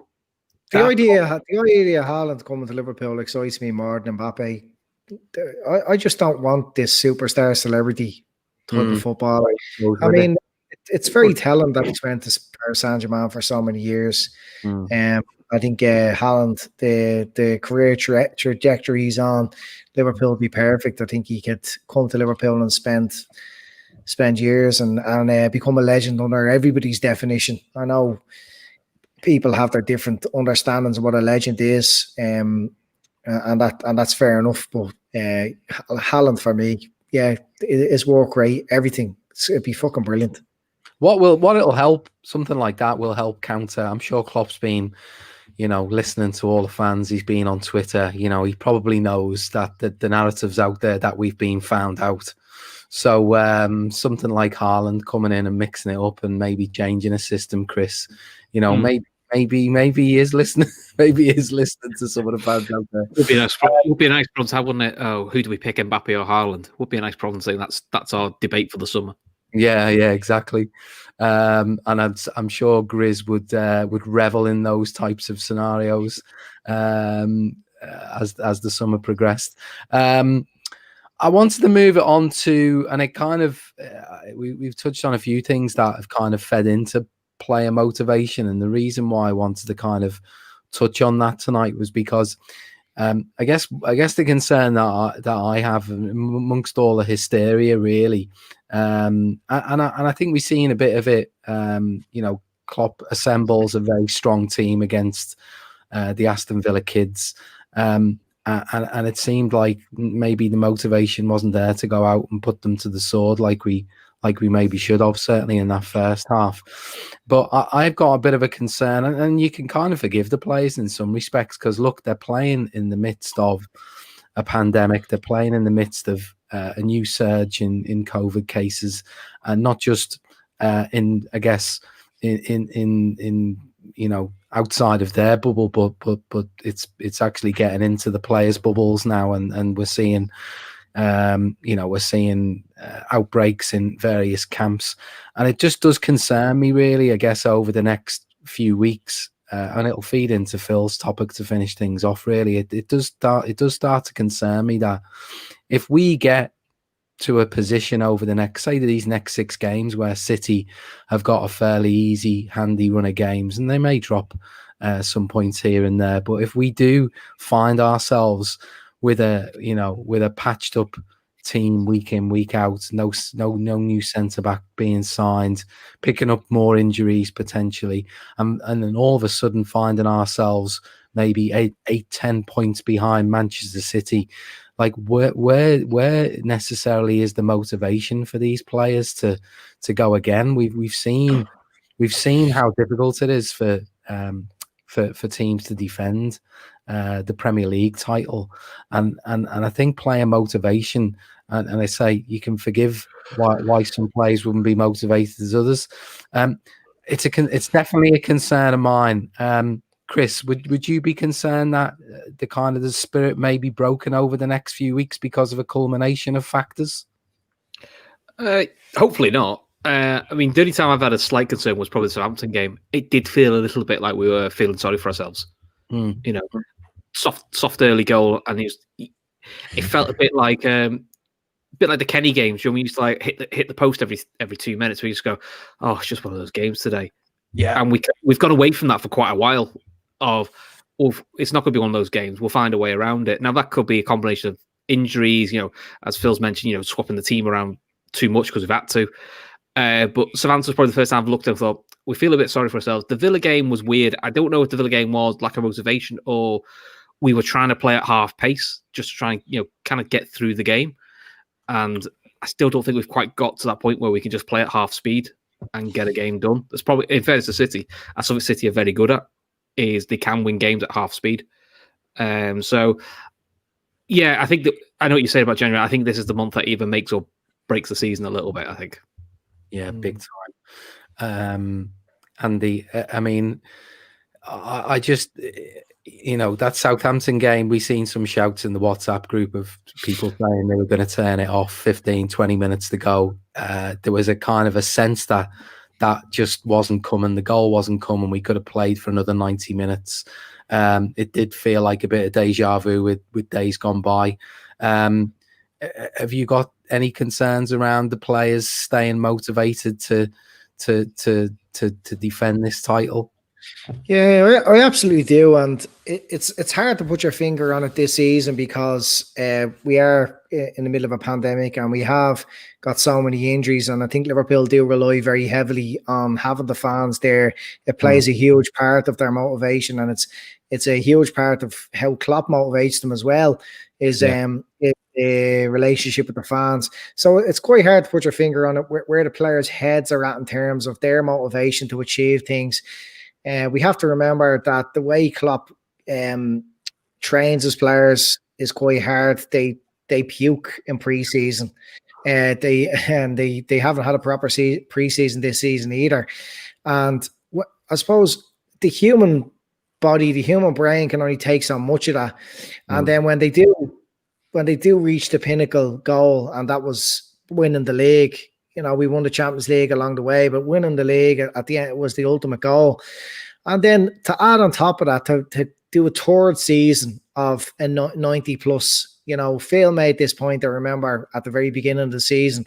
The idea of Haaland coming to Liverpool excites me more than Mbappe. I just don't want this superstar celebrity type of football. I mean, it's very telling that he's went to Paris Saint-Germain for so many years. And I think Haaland, the career trajectory he's on, Liverpool would be perfect. I think he could come to Liverpool and spend years and become a legend under everybody's definition. I know people have their different understandings of what a legend is, and that's fair enough. But Haaland for me, his work rate, everything, it'd be fucking brilliant. What it'll help, something like that will help counter. I'm sure Klopp's been, listening to all the fans. He's been on Twitter. He probably knows that the narrative's out there that we've been found out. So something like Haaland coming in and mixing it up and maybe changing a system, Chris. Maybe he is listening. Maybe he is listening to some of the fans out there. Would be a nice problem to have, wouldn't it? Oh, who do we pick, Mbappe or Haaland? Would be a nice problem saying that's our debate for the summer. Yeah, exactly. And I'm sure Grizz would revel in those types of scenarios as the summer progressed. I wanted to move it on to, and it kind of we've touched on a few things that have kind of fed into player motivation, and the reason why I wanted to kind of touch on that tonight was because I guess the concern that I have amongst all the hysteria, really, and I think we've seen a bit of it. Klopp assembles a very strong team against the Aston Villa kids, and it seemed like maybe the motivation wasn't there to go out and put them to the sword like we maybe should have, certainly in that first half. But I've got a bit of a concern, and you can kind of forgive the players in some respects, because look, they're playing in the midst of a pandemic. They're playing in the midst of a new surge in COVID cases, and not just in outside of their bubble, but it's actually getting into the players' bubbles now, and we're seeing outbreaks in various camps, and it just does concern me, really, I guess, over the next few weeks, and it'll feed into Phil's topic to finish things off. Really, it does start to concern me that if we get to a position over the next 6 games where City have got a fairly easy, handy run of games, and they may drop some points here and there, but if we do find ourselves with a patched up team week in, week out, no new centre back being signed, picking up more injuries potentially, and then all of a sudden finding ourselves maybe 8-10 points behind Manchester City, like where necessarily is the motivation for these players to go again? We've seen how difficult it is for teams to defend the Premier League title, and I think player motivation, and I say you can forgive why some players wouldn't be motivated as others. It's definitely a concern of mine. Chris, would you be concerned that the spirit may be broken over the next few weeks because of a culmination of factors? Hopefully not. The only time I've had a slight concern was probably the Southampton game. It did feel a little bit like we were feeling sorry for ourselves. Soft early goal, and it felt a bit like the Kenny games. We used to hit the post every 2 minutes. We just go, oh, it's just one of those games today. Yeah, and we've gone away from that for quite a while. It's not going to be one of those games. We'll find a way around it. Now that could be a combination of injuries, as Phil's mentioned, swapping the team around too much because we've had to. But Southampton's probably the first time I've looked and thought, we feel a bit sorry for ourselves. The Villa game was weird. I don't know if the Villa game was lack of motivation or we were trying to play at half pace, just to try and, kind of get through the game. And I still don't think we've quite got to that point where we can just play at half speed and get a game done. That's probably, in fairness to City, that's something City are very good at, is they can win games at half speed. So, yeah, I think that I know what you say about January. I think this is the month that either makes or breaks the season a little bit, I think. Yeah, big time. I just, that Southampton game, we seen some shouts in the WhatsApp group of people saying they were going to turn it off 15, 20 minutes to go. There was a kind of a sense that just wasn't coming. The goal wasn't coming. We could have played for another 90 minutes. It did feel like a bit of deja vu with days gone by. Have you got any concerns around the players staying motivated to defend this title? Yeah, I absolutely do, and it's hard to put your finger on it this season because we are in the middle of a pandemic and we have got so many injuries, and I think Liverpool do rely very heavily on having the fans there. It plays a huge part of their motivation, and it's a huge part of how Klopp motivates them as well. Is a relationship with the fans. So it's quite hard to put your finger on it where the players' heads are at in terms of their motivation to achieve things. We have to remember that the way Klopp trains his players is quite hard. They puke in pre-season. They haven't had a proper pre-season this season either. And I suppose the human body, the human brain can only take so much of that. And then when they do reach the pinnacle goal, and that was winning the league. We won the Champions League along the way, but winning the league at the end was the ultimate goal. And then to add on top of that, to do a third season of a 90 plus, Phil made this point, I remember, at the very beginning of the season.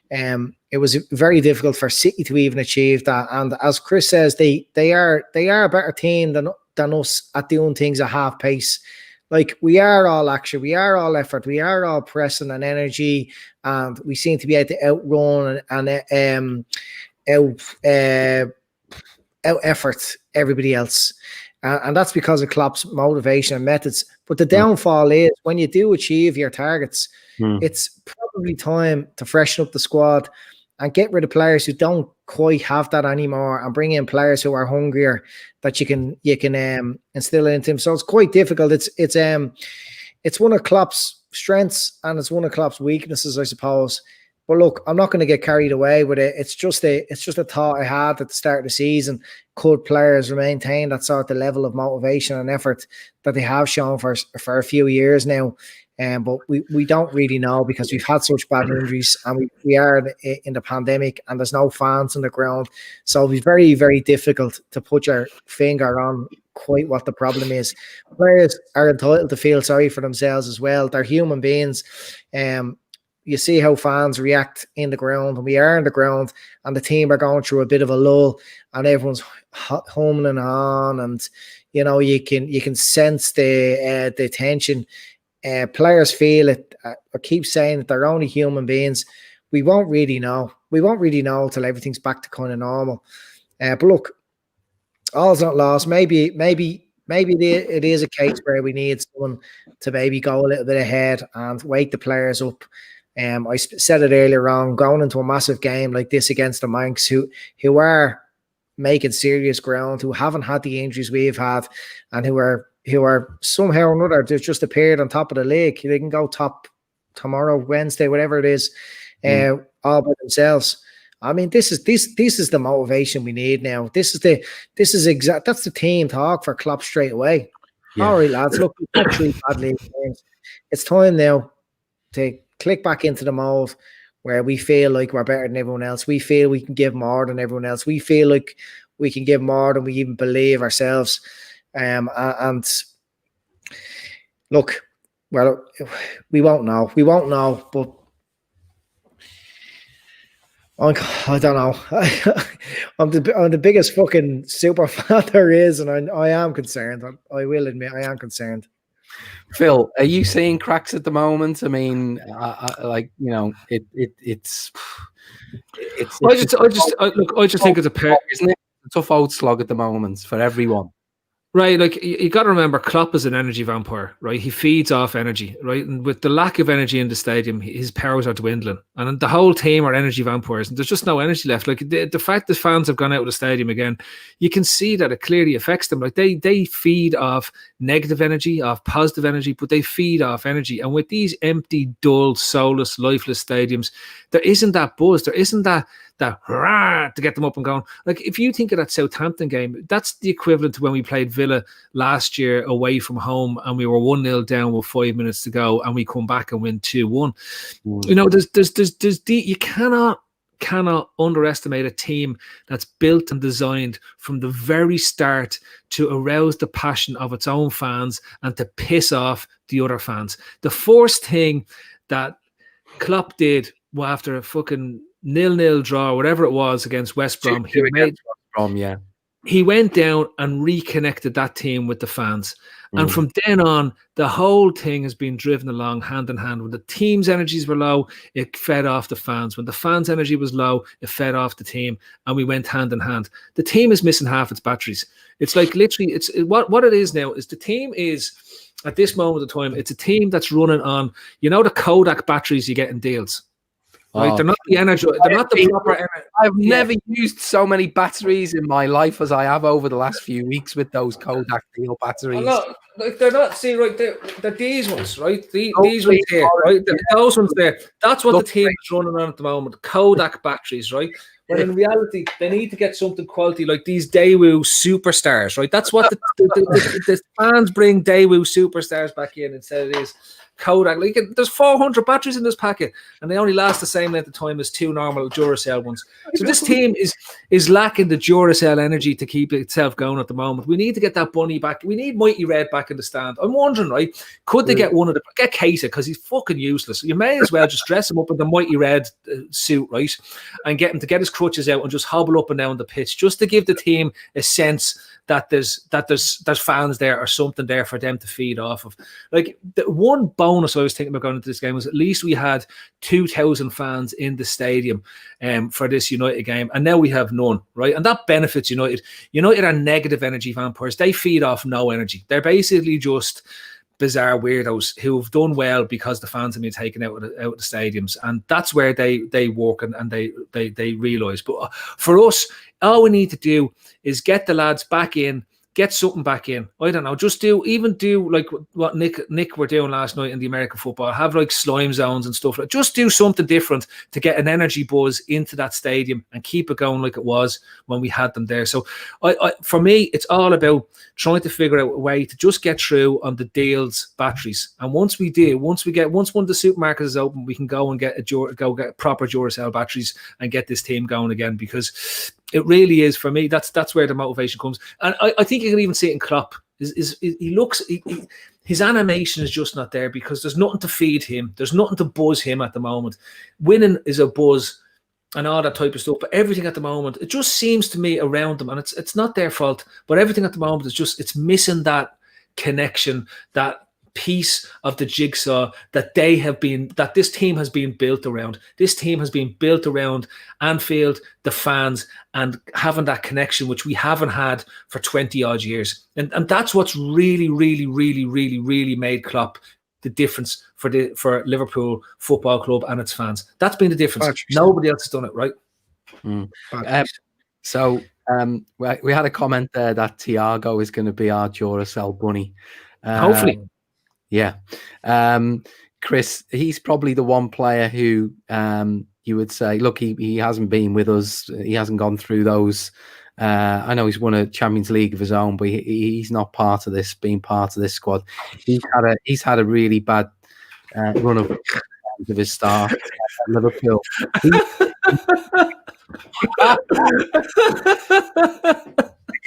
It was very difficult for City to even achieve that. And as Chris says, they are a better team than us at doing things at half pace. Like, we are all action, we are all effort, we are all pressing and energy, and we seem to be able to outrun and out effort everybody else. And that's because of Klopp's motivation and methods. But the downfall is when you do achieve your targets, it's probably time to freshen up the squad and get rid of players who don't quite have that anymore, and bring in players who are hungrier that you can instill into them. So it's quite difficult. It's one of Klopp's strengths and it's one of Klopp's weaknesses, I suppose. But look, I'm not going to get carried away with it. It's just a thought I had at the start of the season. Could players maintain that sort of level of motivation and effort that they have shown for a few years now? But we don't really know, because we've had such bad injuries, and we are in the pandemic, and there's no fans on the ground. So it'll be very, very difficult to put your finger on quite what the problem is. Players are entitled to feel sorry for themselves as well. They're human beings. You see how fans react in the ground, and we are in the ground, and the team are going through a bit of a lull, and everyone's humming and on, and you can sense the tension. Players feel it. I keep saying that they're only human beings. We won't really know. We won't really know until everything's back to kind of normal. But look, all's not lost. Maybe it is a case where we need someone to maybe go a little bit ahead and wake the players up. I said it earlier on, going into a massive game like this against the Manx, who are making serious ground, who haven't had the injuries we've had, and who are somehow or another, they've just appeared on top of the league. They can go top tomorrow, Wednesday, whatever it is, all by themselves. I mean, this is the motivation we need now. That's the team talk for Klopp straight away. Yeah. All right, lads, look, actually bad league games. It's time now to click back into the mold where we feel like we're better than everyone else. We feel we can give more than everyone else. We feel like we can give more than we even believe ourselves. And look, well, we won't know. We won't know, but I don't know. I'm the biggest fucking super fan there is, and I am concerned. I will admit I am concerned. Phil, are you seeing cracks at the moment? I mean, it's. I just think it's a pair, isn't it? A tough old slog at the moment for everyone. Right, like you got to remember, Klopp is an energy vampire, right? He feeds off energy, right? And with the lack of energy in the stadium, his powers are dwindling, and the whole team are energy vampires, and there's just no energy left. Like the fact that fans have gone out of the stadium again, you can see that it clearly affects them. Like they feed off negative energy, off positive energy, but they feed off energy. And with these empty, dull, soulless, lifeless stadiums, there isn't that buzz, there isn't that rah, to get them up and going. Like, if you think of that Southampton game, that's the equivalent to when we played Villa last year away from home, and we were 1-0 down with 5 minutes to go, and we come back and win 2-1. You cannot underestimate a team that's built and designed from the very start to arouse the passion of its own fans and to piss off the other fans. The first thing that Klopp did after a fucking 0-0 draw, whatever it was, against West Brom, he went down and reconnected that team with the fans. And from then on, the whole thing has been driven along hand in hand. When the team's energies were low, it fed off the fans. When the fans' energy was low, it fed off the team, and we went hand in hand. The team is missing half its batteries. It's like literally, what it is now is the team is, at this moment of time, it's a team that's running on, the Kodak batteries you get in deals. Right, they're not the energy. They're not the proper energy. I've never used so many batteries in my life as I have over the last few weeks with those Kodak deal batteries. They're not. See, right, they're these ones, right? These ones here, right? Those ones there. That's what the team is running on at the moment. Kodak batteries, right? But in reality, they need to get something quality like these Daewoo superstars, right? That's what the fans bring Daewoo superstars back in instead of these Kodak. Like, there's 400 batteries in this packet, and they only last the same length of time as 2 normal Duracell ones. So this team is lacking the Duracell energy to keep itself going at the moment. We need to get that bunny back. We need Mighty Red back in the stand. I'm wondering, right? Could they get one of the get Keita, because he's fucking useless. You may as well just dress him up in the Mighty Red suit, right, and get him to get his crutches out and just hobble up and down the pitch, just to give the team a sense that there's fans there or something there for them to feed off of. Like, the one bonus I was thinking about going into this game was at least we had 2,000 fans in the stadium for this United game, and now we have none, right? And that benefits United. United are negative energy vampires. They feed off no energy. They're basically just bizarre weirdos who've done well because the fans have been taken out of the stadiums, and that's where they work and they realise. But for us, all we need to do is get the lads back in, get something back in. I don't know, just do like what Nick were doing last night in the American football, have like slime zones and stuff. Just do something different to get an energy buzz into that stadium and keep it going like it was when we had them there. So for me, it's all about trying to figure out a way to just get through on the deals batteries. And once one of the supermarkets is open, we can go and get proper Duracell batteries and get this team going again, because it really is, for me, that's where the motivation comes. And I think you can even see it in Klopp. His animation is just not there, because there's nothing to feed him. There's nothing to buzz him at the moment. Winning is a buzz and all that type of stuff. But everything at the moment, it just seems to me around them, and it's not their fault, but everything at the moment is it's missing that connection, that piece of the jigsaw that this team has been built around. This team has been built around Anfield, the fans, and having that connection, which we haven't had for 20 odd years. And that's what's really, really, really, really, really made Klopp the difference for Liverpool Football Club and its fans. That's been the difference. Nobody else has done it, right? So we had a comment there that THIAGO is going to be our Duracell bunny. Hopefully. Yeah. Chris, he's probably the one player who you would say, look, he hasn't been with us. He hasn't gone through those. I know he's won a Champions League of his own, but he's not part of this, being part of this squad. He's had a really bad run of his start at Liverpool.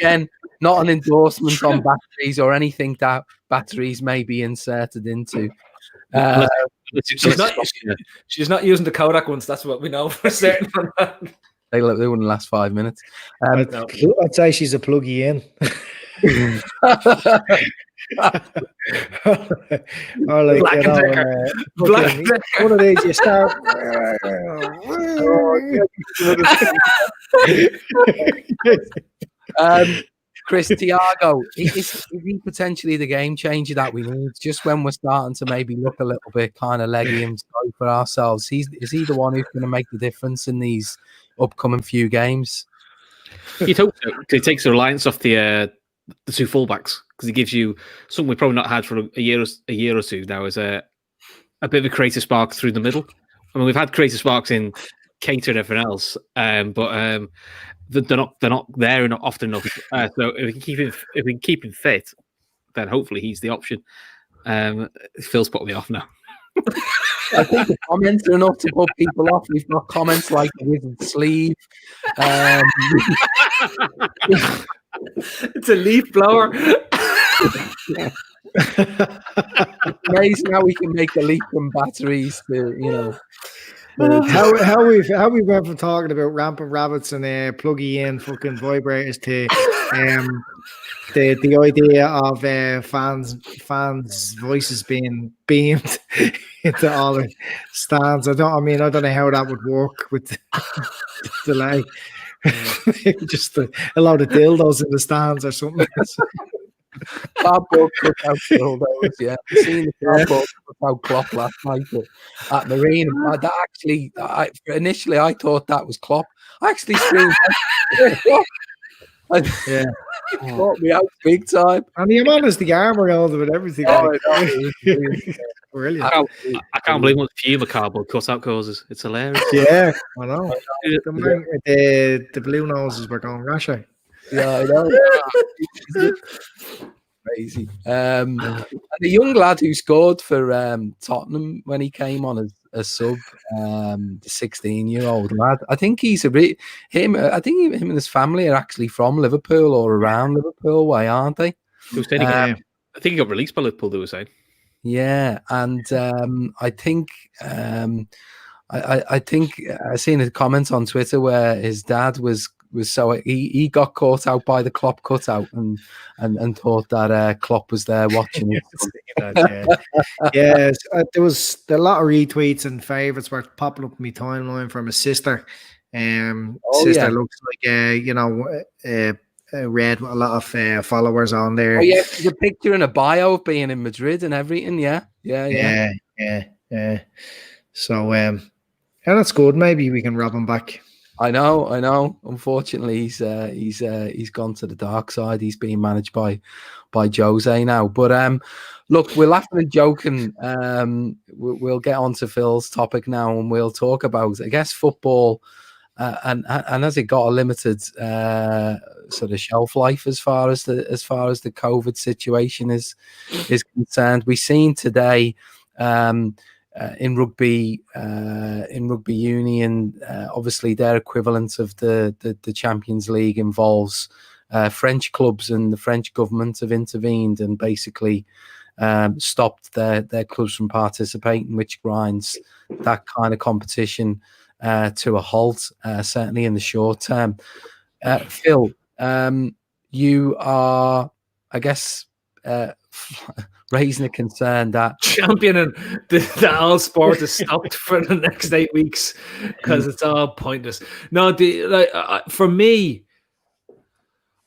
Again, not an endorsement on batteries or anything that batteries may be inserted into. She's not using the Kodak ones. That's what we know for certain. They wouldn't last 5 minutes. I'd say she's a pluggy in. Or like, Black and Decker. One of these you start. Chris, THIAGO, is he potentially the game changer that we need just when we're starting to maybe look a little bit kind of leggy and sorry for ourselves? Is he the one who's going to make the difference in these upcoming few games? You'd hope so. It takes the reliance off the two fullbacks, because he gives you something we've probably not had for a year or two now, is a bit of a creative spark through the middle. I mean, we've had creative sparks in Keita and everything else, but they're not there enough often enough. So if we can keep him fit, then hopefully he's the option. Phil's putting me off now. I think the comments are enough to put people off. We've got comments like the wizard sleeve. It's a leaf blower. Amazing how we can make a leaf from batteries to, how we went from talking about rampant rabbits and pluggy in fucking vibrators to the idea of fans' voices being beamed into all the stands. I don't know how that would work with the delay. Just a lot of dildos in the stands or something. Cardboard cutout dildos, yeah. I've seen the cardboard cutout Klopp last night at Marine. That actually, initially I thought that was Klopp. I actually screamed. Yeah. It caught me out big time. And the man is the arm around him and everything. Brilliant. I can't believe what Puma cardboard cutout causes. It's hilarious. Yeah, I know. The blue noses were going rasher. Yeah, I know. Crazy. And the young lad who scored for Tottenham when he came on as a sub, the 16-year-old lad. I think he's him and his family are actually from Liverpool or around Liverpool way, aren't they? I think he got released by Liverpool, they were saying. Yeah, and I think I seen a comment on Twitter where his dad was so he got caught out by the Klopp cutout and thought that Klopp was there watching it. Yeah, there was a lot of retweets and favourites were popping up in my timeline from his sister. Sister looks like Red with a lot of followers on there. Oh yeah, there's a picture and a bio of being in Madrid and everything. Yeah. So that's good. Maybe we can rob him back. I know. Unfortunately, he's gone to the dark side. He's being managed by Jose now. But look, we're laughing and joking. We'll get on to Phil's topic now, and we'll talk about, I guess, football. And has it got a limited sort of shelf life as far as the COVID situation is concerned? We've seen today. In rugby union, obviously their equivalent of the Champions League involves French clubs, and the French government have intervened and basically stopped their clubs from participating, which grinds that kind of competition to a halt, certainly in the short term. Phil, you are, I guess, raising a concern that championing the all sport is stopped for the next 8 weeks because it's all pointless. No, for me,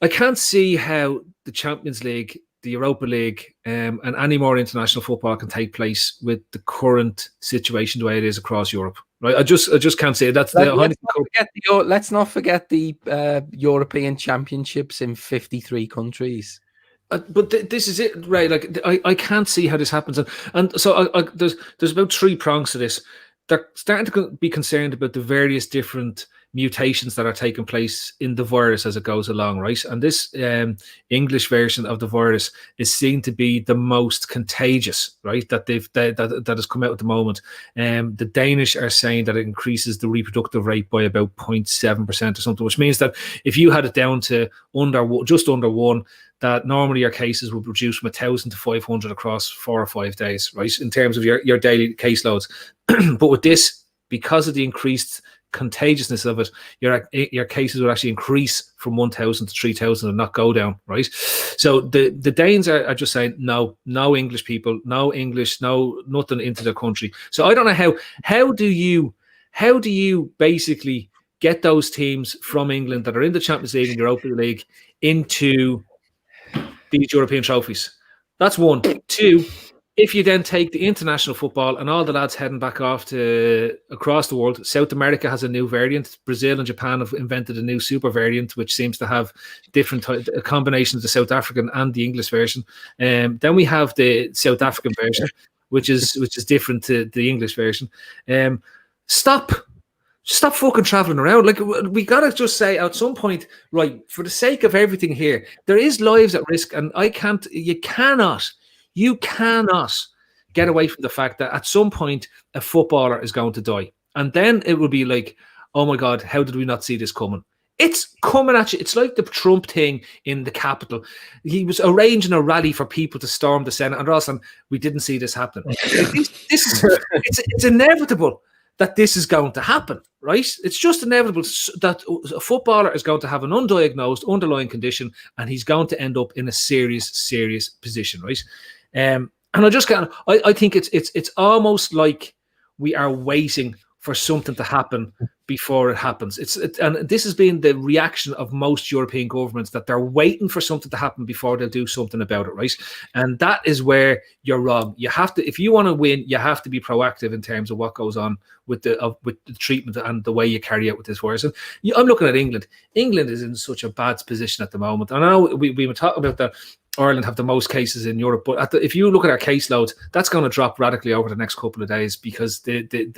I can't see how the Champions League, the Europa League, and any more international football can take place with the current situation the way it is across Europe. Right, I just can't see it. Let's not forget the European Championships in 53 countries. But this is it, right? Like I can't see how this happens, and so there's about 3 prongs to this. They're starting to be concerned about the various different mutations that are taking place in the virus as it goes along, right? And this English version of the virus is seen to be the most contagious, right? That has come out at the moment. The Danish are saying that it increases the reproductive rate by about 0.7% or something, which means that if you had it down to just under 1, that normally your cases would reduce from 1,000 to 500 across 4 or 5 days, right? In terms of your daily caseloads. But with this, because of the increased contagiousness of it, your cases would actually increase from 1,000 to 3,000 and not go down, right? So the Danes are just saying no English people, no English, no nothing into their country. So I don't know how do you basically get those teams from England that are in the Champions League and Europa League into these European trophies? That's 1. 2, if you then take the international football and all the lads heading back off to across the world, South America has a new variant. Brazil and Japan have invented a new super variant, which seems to have different combinations of the South African and the English version. Then we have the South African version, which is different to the English version. Stop fucking traveling around. Like, we gotta just say at some point, right, for the sake of everything here, there is lives at risk, and you cannot get away from the fact that at some point a footballer is going to die, and then it will be like, oh my God, how did we not see this coming? It's coming at you. It's like the Trump thing in the Capitol. He was arranging a rally for people to storm the Senate, and all of a sudden we didn't see this happen. It's inevitable that this is going to happen, right? It's just inevitable that a footballer is going to have an undiagnosed underlying condition, and he's going to end up in a serious position, right? And I just can't. I think it's almost like we are waiting for something to happen before it happens. And this has been the reaction of most European governments, that they're waiting for something to happen before they'll do something about it, right? And that is where you're wrong. You have to, if you want to win, you have to be proactive in terms of what goes on with the treatment and the way you carry out with this virus. And I'm looking at England. England is in such a bad position at the moment. I know we were talking about that. Ireland have the most cases in Europe, but if you look at our caseload, that's going to drop radically over the next couple of days, because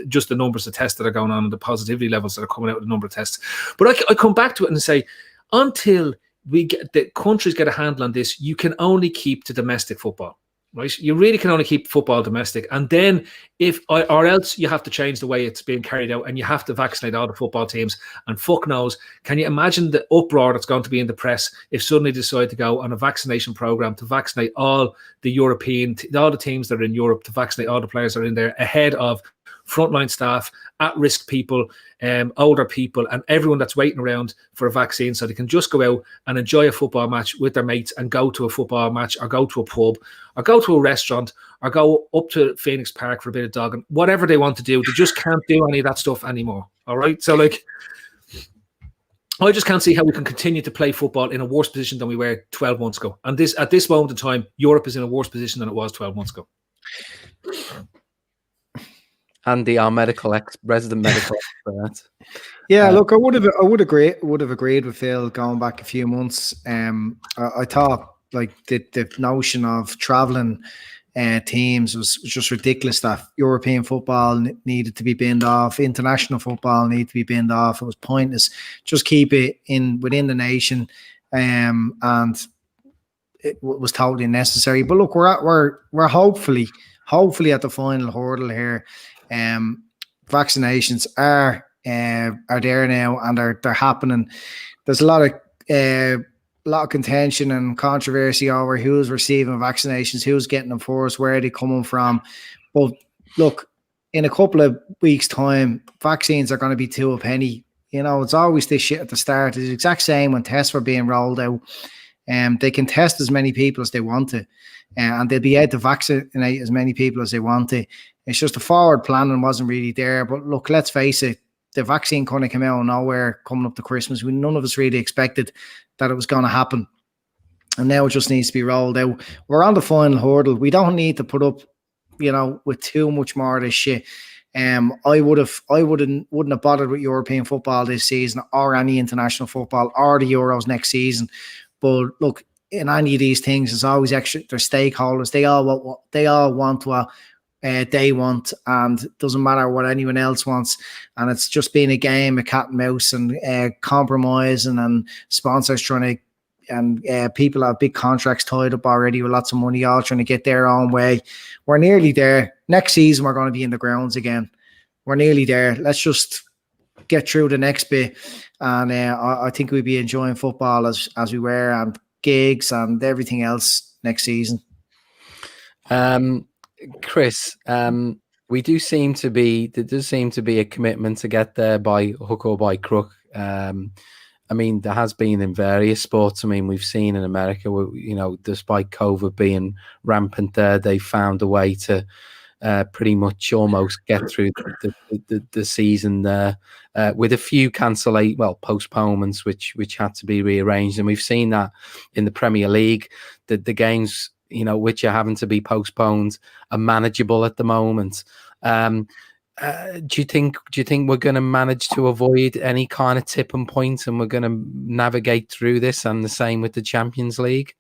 just the numbers of tests that are going on and the positivity levels that are coming out of the number of tests. But I come back to it and say, until the countries get a handle on this, you can only keep to domestic football, right? You really can only keep football domestic, and then or else you have to change the way it's being carried out, and you have to vaccinate all the football teams. And fuck knows, can you imagine the uproar that's going to be in the press if suddenly they decide to go on a vaccination program to vaccinate all the all the teams that are in Europe, to vaccinate all the players that are in there, ahead of frontline staff, at-risk people, older people, and everyone that's waiting around for a vaccine, so they can just go out and enjoy a football match with their mates, and go to a football match, or go to a pub, or go to a restaurant, or go up to Phoenix Park for a bit of dogging, whatever they want to do. They just can't do any of that stuff anymore. All right? So, like, I just can't see how we can continue to play football in a worse position than we were 12 months ago. And at this moment in time, Europe is in a worse position than it was 12 months ago. Andy, our resident medical expert. Yeah, look, I would have agreed with Phil going back a few months. I thought, like, the notion of travelling teams was just ridiculous. That European football needed to be binned off, international football needed to be binned off. It was pointless. Just keep it within the nation, and it was totally necessary. But look, we're hopefully at the final hurdle here. Vaccinations are there now, and they're happening. There's a lot of contention and controversy over who's receiving vaccinations, who's getting them first, where are they coming from. But look, in a couple of weeks' time, vaccines are going to be $2 a penny. You know, it's always this shit at the start. It's the exact same when tests were being rolled out. They can test as many people as they want to, and they'll be able to vaccinate as many people as they want to. It's just the forward planning wasn't really there. But look, let's face it, the vaccine kind of came out of nowhere coming up to Christmas. None of us really expected that it was going to happen. And now it just needs to be rolled out. We're on the final hurdle. We don't need to put up, with too much more of this shit. I wouldn't have bothered with European football this season, or any international football, or the Euros next season. But look, in any of these things, there's always extra. There's stakeholders. They all want what they want, and it doesn't matter what anyone else wants. And it's just been a game of cat and mouse, and compromising, and sponsors trying to, and people have big contracts tied up already with lots of money, all trying to get their own way. We're nearly there. Next season, we're going to be in the grounds again. We're nearly there. Let's just get through the next bit, and I think we'll be enjoying football as we were, and gigs and everything else next season. Chris, there does seem to be a commitment to get there by hook or by crook. I mean, there has been in various sports. I mean, we've seen in America, despite COVID being rampant there, they found a way to pretty much almost get through the season there with a few postponements, which had to be rearranged. And we've seen that in the Premier League, the games, which are having to be postponed, are manageable at the moment. Do you think we're going to manage to avoid any kind of tipping point, and we're going to navigate through this? And the same with the Champions League?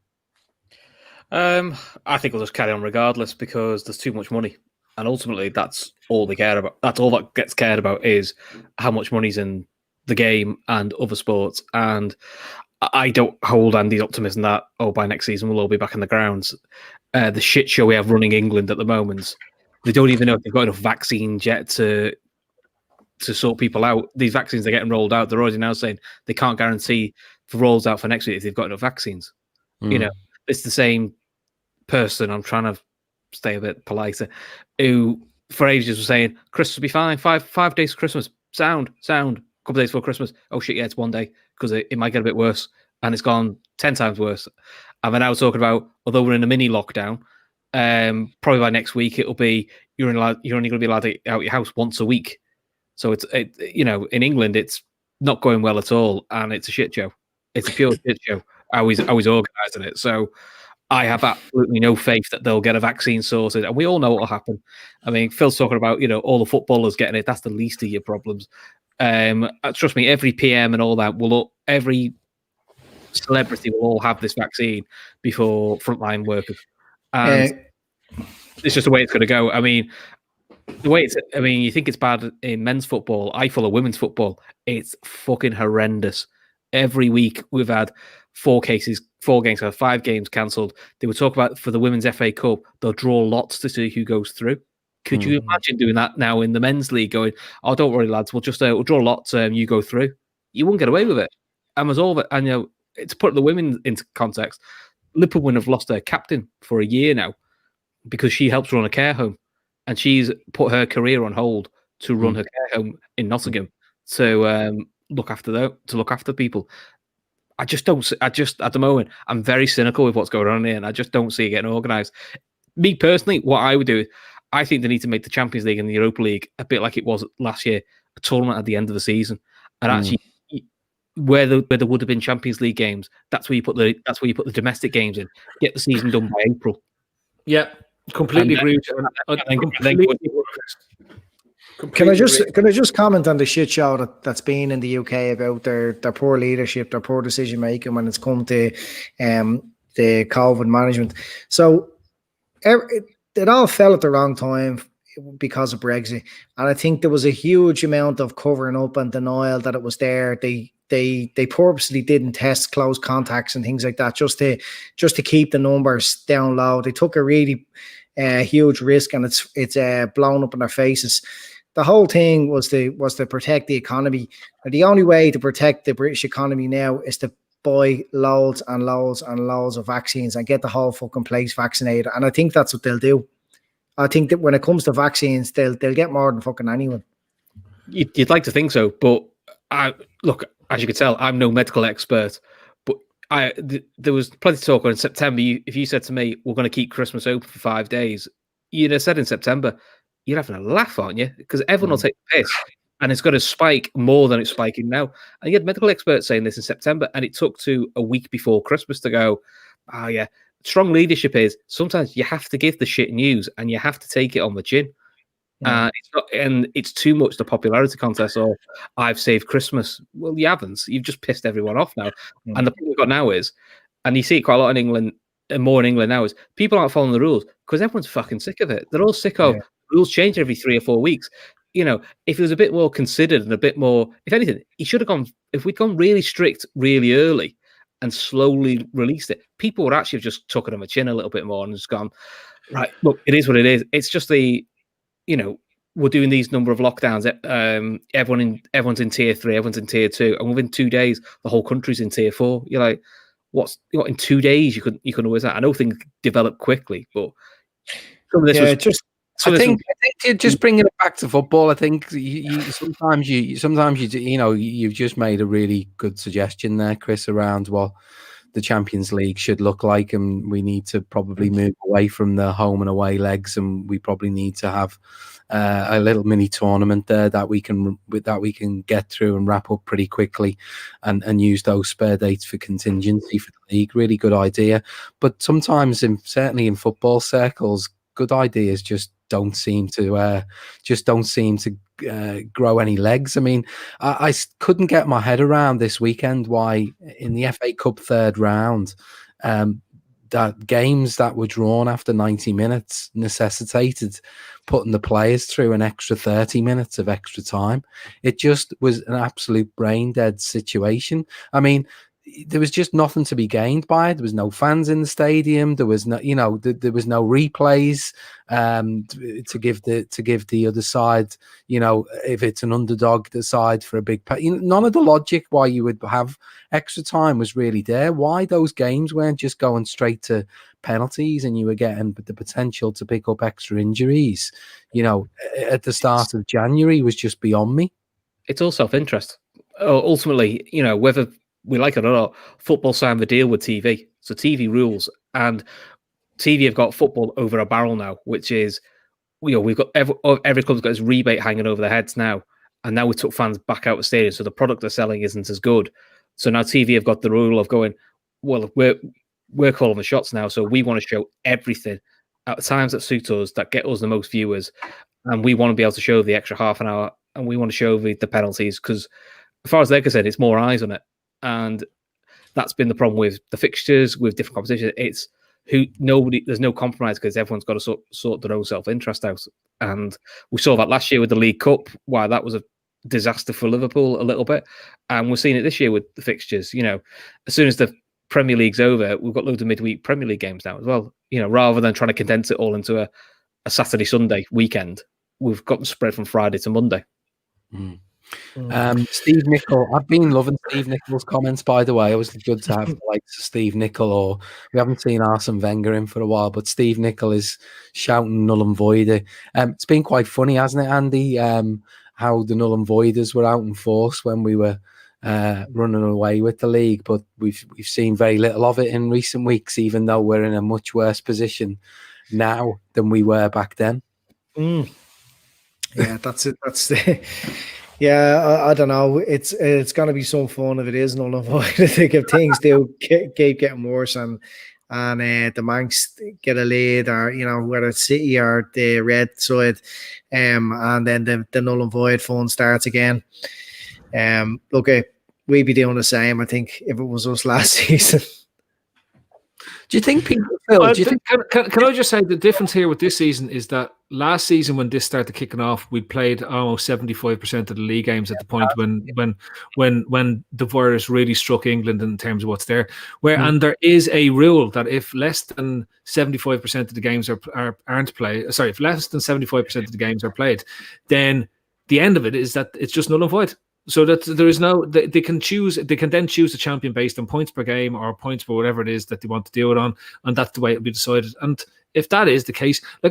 I think we'll just carry on regardless, because there's too much money, and ultimately that's all they care about. That's all that gets cared about, is how much money's in the game and other sports. And I don't hold Andy's optimism that, by next season we'll all be back in the grounds. The shit show we have running England at the moment, they don't even know if they've got enough vaccines yet to sort people out. These vaccines are getting rolled out. They're already now saying they can't guarantee for rolls out for next week if they've got enough vaccines. It's the same person, I'm trying to stay a bit politer, who for ages were saying Christmas will be fine. 5 days of Christmas, sound. A couple of days before Christmas, oh shit, yeah, it's 1 day because it might get a bit worse, and it's gone 10 times worse. And then I was talking about, although we're in a mini lockdown, probably by next week it'll be you're only going to be allowed out your house once a week. So in England it's not going well at all, and it's a shit show. It's a pure shit show. I was organising it, so I have absolutely no faith that they'll get a vaccine sorted, and we all know what will happen. I mean, Phil's talking about all the footballers getting it. That's the least of your problems. Trust me, every PM and all that every celebrity will all have this vaccine before frontline workers, and it's just the way it's going to go. I mean, you think it's bad in men's football. I follow women's football. It's fucking horrendous. Every week we've had 4 games, 5 games cancelled. They would talk about for the Women's FA Cup, they'll draw lots to see who goes through. Could you imagine doing that now in the men's league? Going, oh, don't worry, lads, we'll draw lots. You go through. You won't get away with it. And resolve it. And to put the women into context, Liverpool would have lost their captain for a year now because she helps run a care home, and she's put her career on hold to run her care home in Nottingham to look after people. I just at the moment, I'm very cynical with what's going on here, and I just don't see it getting organised. Me personally, what I would do, I think they need to make the Champions League and the Europa League a bit like it was last year, a tournament at the end of the season, and actually where there would have been Champions League games, that's where you put the domestic games in. Get the season done by April. Yeah, completely agree with you. Can I just comment on the shit show that's been in the UK about their poor leadership, their poor decision making when it's come to the COVID management. So it all fell at the wrong time because of Brexit, and I think there was a huge amount of covering up and denial that it was there. They purposely didn't test close contacts and things like that just to keep the numbers down low. They took a really huge risk, and it's blown up in their faces. The whole thing was to protect the economy. And the only way to protect the British economy now is to buy loads and loads and loads of vaccines and get the whole fucking place vaccinated. And I think that's what they'll do. I think that when it comes to vaccines, they'll get more than fucking anyone. You'd like to think so, but look, as you can tell, I'm no medical expert. But there was plenty of talk in September. If you said to me, we're going to keep Christmas open for 5 days, you'd have said in September, you're having a laugh, aren't you? Because everyone will take the piss, and it's going to spike more than it's spiking now. And you had medical experts saying this in September, and it took to a week before Christmas to go, oh yeah, strong leadership is sometimes you have to give the shit news and you have to take it on the chin. It's too much the popularity contest or I've saved Christmas. Well, you haven't. You've just pissed everyone off now. And the problem we've got now is, and you see it quite a lot in England, and more in England now, is people aren't following the rules because everyone's fucking sick of it. They're all sick of rules change every 3 or 4 weeks. If it was a bit more considered and a bit more, if anything, he should have gone, if we'd gone really strict really early and slowly released it, people would actually have just took it on the chin a little bit more and just gone, right, look, it is what it is. It's just we're doing these number of lockdowns. Everyone's in tier 3, everyone's in tier 2, and within 2 days, the whole country's in tier 4. You're like, what in 2 days you couldn't always that. I know things develop quickly, but some of this was just. I think just bringing it back to football. I think sometimes you've just made a really good suggestion there, Chris, around what the Champions League should look like, and we need to probably move away from the home and away legs, and we probably need to have a little mini tournament there that we can get through and wrap up pretty quickly, and use those spare dates for contingency for the league. Really good idea, but sometimes, certainly in football circles, good ideas just don't seem to grow any legs. I mean, I couldn't get my head around this weekend why in the FA Cup third round, that games that were drawn after 90 minutes necessitated putting the players through an extra 30 minutes of extra time. It just was an absolute brain dead situation. I mean, there was just nothing to be gained by it. There was no fans in the stadium. There was no, there was no replays to give the other side, if it's an underdog, the side for a big pay. None of the logic why you would have extra time was really there. Why those games weren't just going straight to penalties and you were getting the potential to pick up extra injuries, at the start of January was just beyond me. It's all self-interest. Ultimately, whether we like it or not, football signed the deal with TV. So TV rules, and TV have got football over a barrel now, which is, we've got every club's got its rebate hanging over their heads now. And now we took fans back out of the stadium. So the product they're selling isn't as good. So now TV have got the rule of going, well, we're calling the shots now. So we want to show everything at times that suit us, that get us the most viewers. And we want to be able to show the extra half an hour, and we want to show the penalties, because as far as they're concerned, it's more eyes on it. And that's been the problem with the fixtures, with different competitions. It's there's no compromise, because everyone's got to sort their own self-interest out. And we saw that last year with the League Cup, why that was a disaster for Liverpool a little bit. And we're seeing it this year with the fixtures. As soon as the Premier League's over, we've got loads of midweek Premier League games now as well. Rather than trying to condense it all into a Saturday, Sunday weekend, we've got them spread from Friday to Monday. Steve Nicol, I've been loving Steve Nicol's comments, by the way. It was good to have the likes of Steve Nicol, or we haven't seen Arsene Wenger in for a while, but Steve Nicol is shouting null and void. It's been quite funny, hasn't it, Andy, how the null and voiders were out in force when we were running away with the league, but we've seen very little of it in recent weeks, even though we're in a much worse position now than we were back then. Yeah, that's it. Yeah, I don't know. It's going to be some fun if it is null and void. I think if things do keep getting worse and the Manx get a lead, or whether it's City or the red side, and then the null and void fun starts again. Look, we'd be doing the same, I think, if it was us last season. Do you think people feel? Can I just say the difference here with this season is that last season, when this started kicking off, we played almost 75% of the league games at the point when the virus really struck England in terms of what's there. And there is a rule that if less than 75% of the games aren't played, if less than 75% of the games are played, then the end of it is that it's just null and void. So that there is they can then choose a champion based on points per game or points for whatever it is that they want to do it on, and that's the way it'll be decided. And if that is the case, I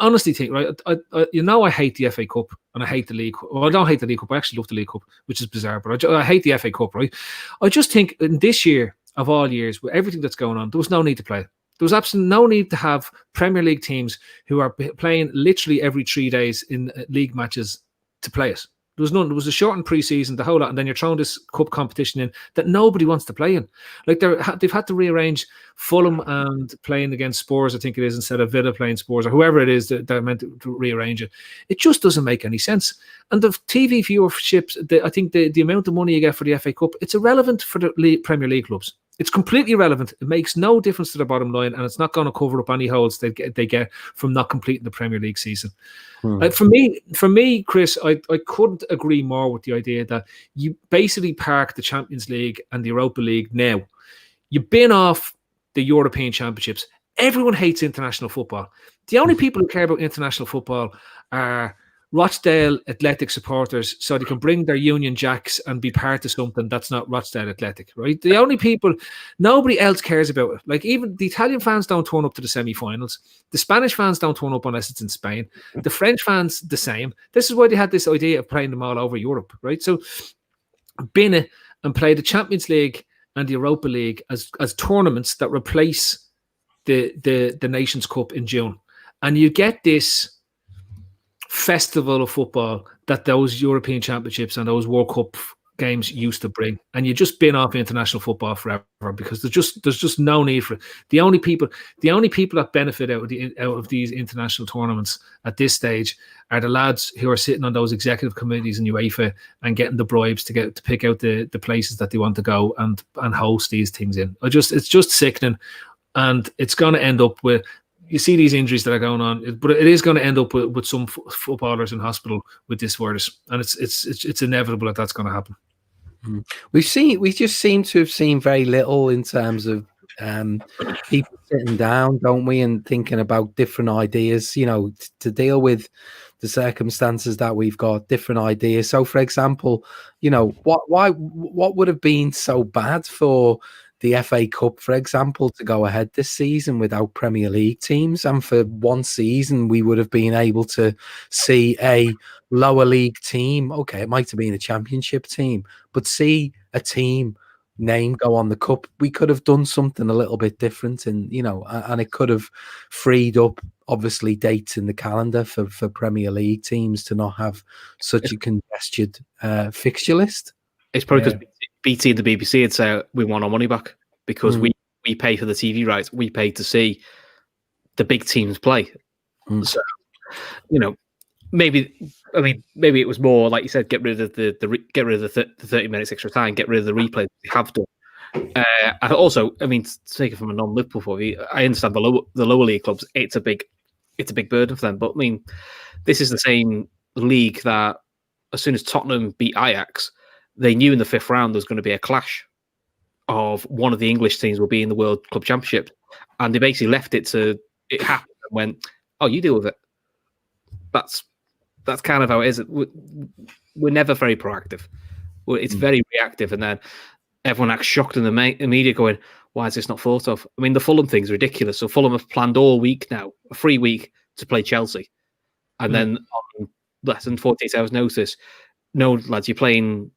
honestly think, right, I hate the FA Cup and I hate the League. Well, I don't hate the League Cup. I actually love the League Cup, which is bizarre, but I hate the FA Cup, right? I just think in this year of all years, with everything that's going on, there was no need to play. There was absolutely no need to have Premier League teams who are playing literally every 3 days in league matches to play it. There was none. There was a shortened pre-season, the whole lot, and then you're throwing this cup competition in that nobody wants to play in. They've had to rearrange Fulham and playing against Spurs, I think it is, instead of Villa playing Spurs, or whoever it is that meant to rearrange it. It just doesn't make any sense. And the TV viewership, I think the amount of money you get for the FA Cup, it's irrelevant for the Premier League clubs. It's completely irrelevant. It makes no difference to the bottom line, and it's not going to cover up any holes they get from not completing the Premier League season. For me, Chris, I couldn't agree more with the idea that you basically park the Champions League and the Europa League now. You've been off the European Championships. Everyone hates international football. The only people who care about international football are Rochdale Athletic supporters, so they can bring their Union Jacks and be part of something that's not Rochdale Athletic, right? The only people, nobody else cares about it. Like, even the Italian fans don't turn up to the semi-finals. The Spanish fans don't turn up unless it's in Spain. The French fans, the same. This is why they had this idea of playing them all over Europe, right? So, bin it and play the Champions League and the Europa League as tournaments that replace the Nations Cup in June. And you get this festival of football that those European Championships and those World Cup games used to bring, and you just bin off international football forever because there's just no need for it. The only people that benefit out of these international tournaments at this stage are the lads who are sitting on those executive committees in UEFA and getting the bribes to pick out the places that they want to go and host these things in. It's just sickening, and it's going to end up with. You see these injuries that are going on, but it is going to end up with some footballers in hospital with this virus, and it's inevitable that's going to happen. We just seem to have seen very little in terms of people sitting down, don't we, and thinking about different ideas, to deal with the circumstances that we've got, different ideas. So, for example, what would have been so bad for the FA Cup, for example, to go ahead this season without Premier League teams? And for one season, we would have been able to see a lower league team. Okay, it might have been a championship team, but see a team name go on the cup. We could have done something a little bit different, and and it could have freed up, obviously, dates in the calendar for Premier League teams to not have such a congested fixture list. It's probably because BT and the BBC would say we want our money back because we pay for the TV rights. We pay to see the big teams play. So, maybe it was more like you said, get rid of the 30 minutes extra time, get rid of the replay we have done. I also, to take it from a non-Liverpool point of view, I understand the lower league clubs. It's a big burden for them. But this is the same league that as soon as Tottenham beat Ajax, they knew in the 5th round there was going to be a clash of one of the English teams will be in the World Club Championship, and they basically left it to it happen and went, "Oh, you deal with it." That's kind of how it is. We're never very proactive. It's very reactive, and then everyone acts shocked in the media, going, "Why is this not thought of?" The Fulham thing's ridiculous. So Fulham have planned all week now, a free week to play Chelsea, and then on less than 48 hours' notice, no lads, you're playing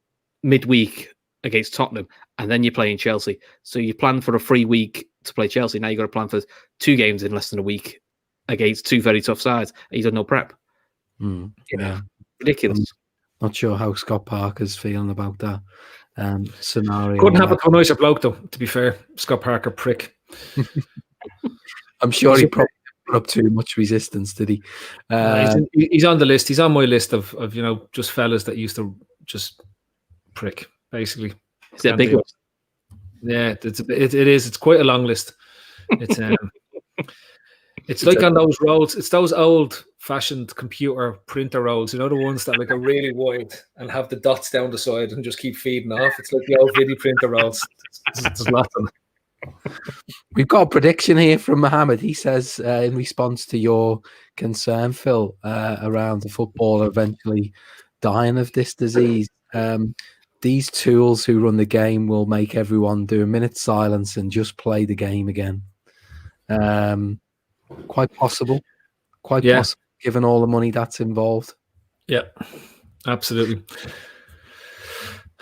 midweek against Tottenham, and then you're playing Chelsea. So you plan for a free week to play Chelsea. Now you've got to plan for 2 games in less than a week against 2 very tough sides, and you've done no prep. Ridiculous. I'm not sure how Scott Parker's feeling about that scenario. Couldn't have a nicer bloke, though, to be fair. Scott Parker, prick. I'm sure he probably put up too much resistance, did he? He's on the list. He's on my list of just fellas that used to just prick, basically. Is that a big list? Yeah, it is. It's quite a long list. It's it's like on those roads. It's those old-fashioned computer printer roads. The ones that are really wide and have the dots down the side and just keep feeding off. It's like the old video printer roads. There's nothing. We've got a prediction here from Mohammed. He says, in response to your concern, Phil, around the footballer eventually dying of this disease, these tools who run the game will make everyone do a minute's silence and just play the game again. Quite possible. Quite possible, given all the money that's involved. Yeah, absolutely.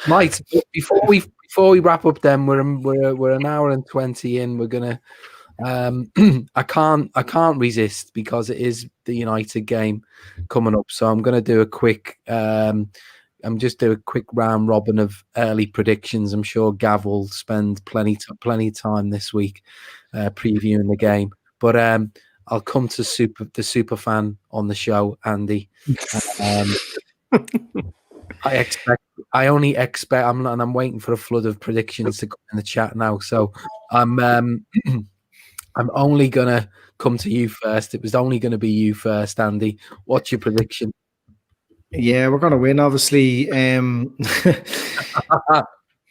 Mate, before we wrap up, then we're an hour and 20 in. We're gonna. I can't resist because it is the United game coming up. So I'm gonna do a quick. Just do a quick round robin of early predictions. I'm sure Gav will spend plenty time this week previewing the game. But I'll come to the super fan on the show, Andy. I'm waiting for a flood of predictions to come in the chat now. So I'm only gonna come to you first. It was only gonna be you first, Andy. What's your prediction? Yeah, we're gonna win, obviously.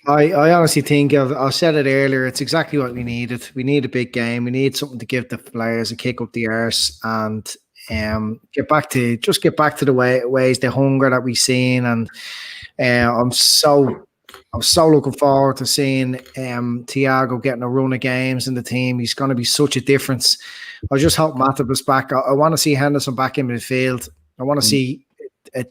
I honestly think I said it earlier. It's exactly what we needed. We need a big game. We need something to give the players a kick up the arse and get back to the ways, the hunger that we've seen. And I'm so looking forward to seeing THIAGO getting a run of games in the team. He's going to be such a difference. I just hope Matip is back. I want to see Henderson back in midfield. I want to see. I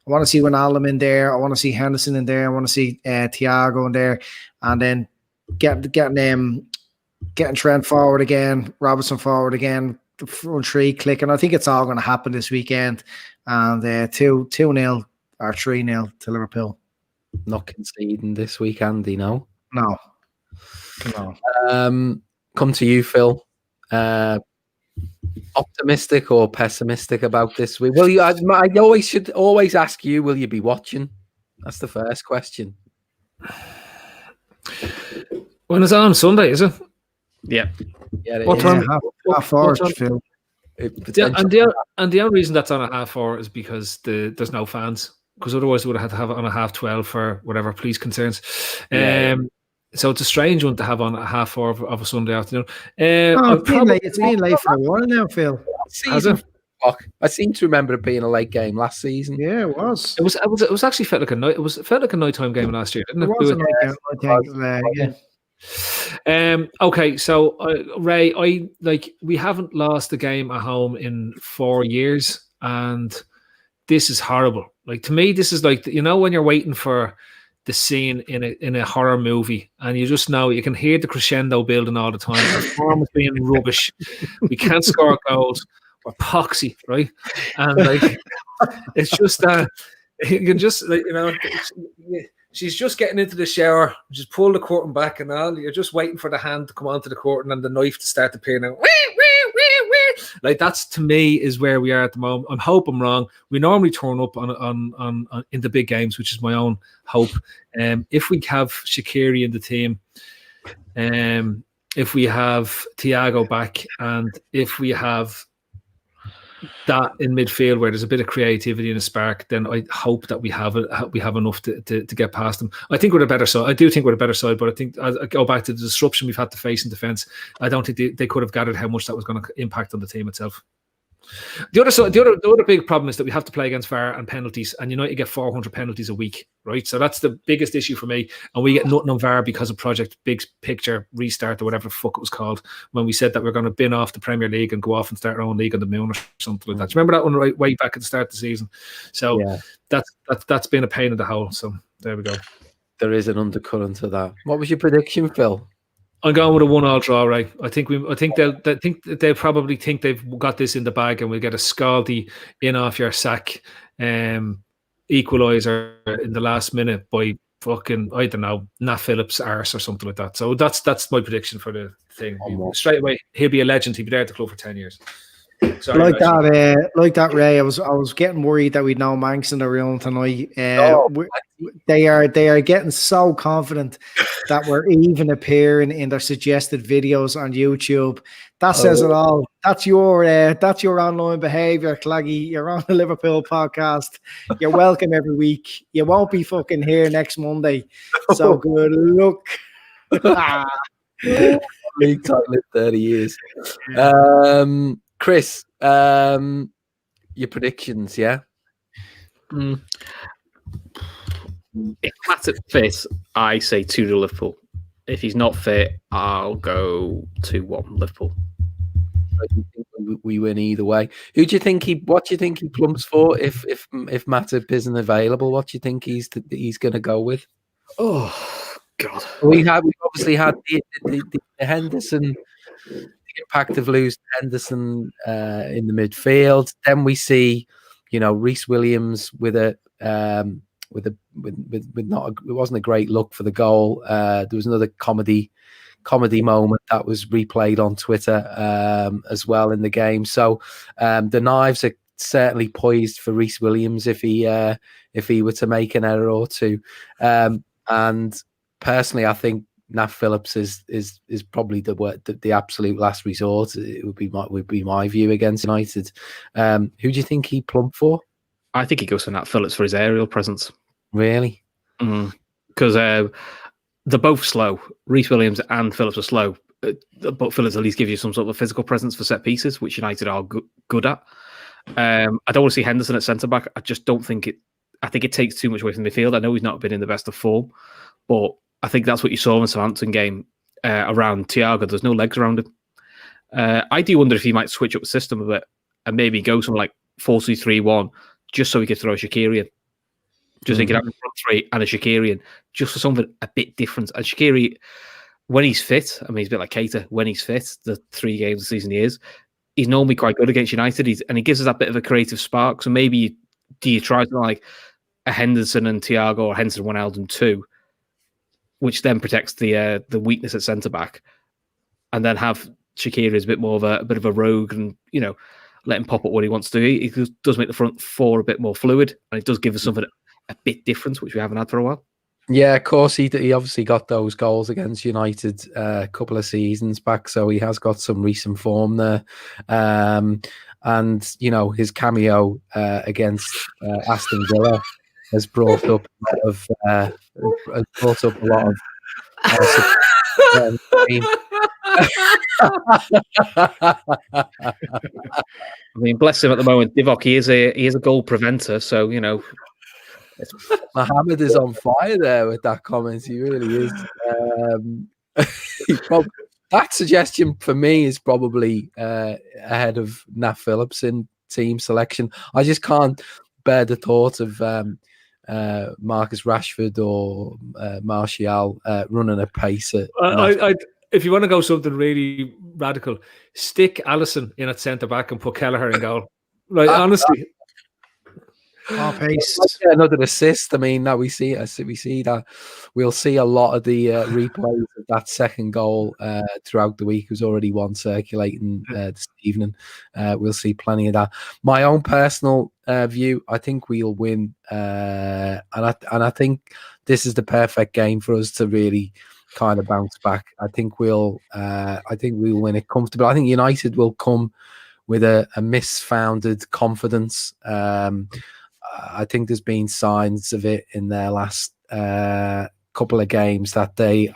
want to see Wijnaldum in there. I want to see Henderson in there. I want to see THIAGO in there, and then getting Trent forward again, Robertson forward again, the front three clicking. I think it's all going to happen this weekend, and 2-0 or 3-0 to Liverpool. Not conceding this week, Andy. No. Come to you, Phil. Optimistic or pessimistic about this week? Well, I should always ask you, will you be watching? That's the first question. When is it on Sunday, is it? Yeah. What time? Half hour, Phil. And the only reason that's on a half hour is because there's no fans. because otherwise we would have had to have it on a 12:30 for whatever police concerns. Yeah. So it's a strange one to have on a 4:30 of a Sunday afternoon. It's been late for a while now, Phil. Has it? I seem to remember it being a late game last season. Yeah, it was. It was actually felt like a night. It felt like a nighttime game last year, didn't it? It was a night game, yeah. Okay, so Ray, we haven't lost a game at home in 4 years, and this is horrible. Like, to me, this is like, when you're waiting for the scene in a horror movie, and you just know you can hear the crescendo building all the time. Our form is being rubbish. We can't score goals. We're poxy, right? And like, it's just you can just she's just getting into the shower, just pull the curtain back and all. You're just waiting for the hand to come onto the curtain and the knife to start to pin out. Like, that's, to me, is where we are at the moment. I hope I'm wrong. We normally turn up on in the big games, which is my own hope. If we have Shaqiri in the team, if we have THIAGO back, and if we have that in midfield where there's a bit of creativity and a spark, then I hope that we have enough to get past them. I think we're a better side. I do think we're a better side, but I think, I go back to the disruption we've had to face in defence. I don't think they could have gathered how much that was going to impact on the team itself. The other big problem is that we have to play against VAR and penalties, and you get 400 penalties a week, right? So that's the biggest issue for me, and we get nothing on VAR because of Project Big Picture Restart, or whatever the fuck it was called, when we said that we're going to bin off the Premier League and go off and start our own league on the moon or something like that. Do you remember that one way back at the start of the season? So yeah, that's been a pain in the hole. So there we go. There is an undercurrent to that. What was your prediction, Phil? I'm going with a 1-1 draw, right? I think they'll probably think they've got this in the bag, and we'll get a scaldy in off your sack equaliser in the last minute by fucking, I don't know, Nat Phillips' arse or something like that. So that's my prediction for the thing. Straight away, he'll be a legend. He'll be there at the club for 10 years. Sorry, like that, Ray. I was getting worried that we'd no Manx in the room tonight. They are getting so confident that we're even appearing in their suggested videos on YouTube. That says it all. That's your online behaviour, Claggy. You're on the Liverpool podcast. You're welcome every week. You won't be fucking here next Monday. So good luck. League title in 30 years. Chris, your predictions, yeah? If Matip fit, I say 2-0 Liverpool. If he's not fit, I'll go 2-1 Liverpool. I think we win either way. What do you think he plumps for if Matip isn't available? What do you think he's going to go with? Oh God, we obviously had the Henderson. The impact of losing Henderson in the midfield. Then we see, Reece Williams with not it wasn't a great look for the goal. There was another comedy moment that was replayed on Twitter as well in the game. So the knives are certainly poised for Reece Williams if he were to make an error or two. And personally, I think Nat Phillips is probably the absolute last resort. It would be my view against United. Who do you think he plumped for? I think he goes for Nat Phillips for his aerial presence. Really? Because they're both slow. Reece Williams and Phillips are slow, but Phillips at least gives you some sort of physical presence for set pieces, which United are good at. I don't want to see Henderson at centre back. I just don't think it. I think it takes too much away from the midfield. I know he's not been in the best of form, but I think that's what you saw in the Southampton game around THIAGO. There's no legs around him. I do wonder if he might switch up the system a bit and maybe go something like 4-2-3-1, just so he could throw Shaqiri in. Just so he could have a front three and a Shaqiri in, just for something a bit different. And Shaqiri, when he's fit, I mean, he's a bit like Keita. When he's fit, the 3 games of the season he is, he's normally quite good against United. And he gives us that bit of a creative spark. So maybe do you try something like a Henderson and THIAGO, or Henderson, Wijnaldum 2, which then protects the weakness at centre back, and then have Shaqiri as a bit of a rogue, and let him pop up what he wants to do. He does make the front 4 a bit more fluid, and it does give us something a bit different, which we haven't had for a while. Yeah, of course, he obviously got those goals against United a couple of seasons back, so he has got some recent form there. And his cameo against Aston Villa has brought up a lot of I mean, bless him at the moment. Divock, he is a goal preventer, so you know. Mohammed is on fire there with that comment. He really is. That suggestion for me is probably ahead of Nat Phillips in team selection. I just can't bear the thought of Marcus Rashford or Martial running a pace. If you want to go something really radical, stick Alisson in at centre back and put Kelleher in goal. Like honestly. Pace. Another assist. I mean, now we see that we'll see a lot of the replays of that second goal throughout the week. There's already one circulating this evening. We'll see plenty of that. My own personal view, I think we'll win, and I think this is the perfect game for us to really kind of bounce back. I think we'll win it comfortably. I think United will come with a misfounded confidence. I think there's been signs of it in their last couple of games that they're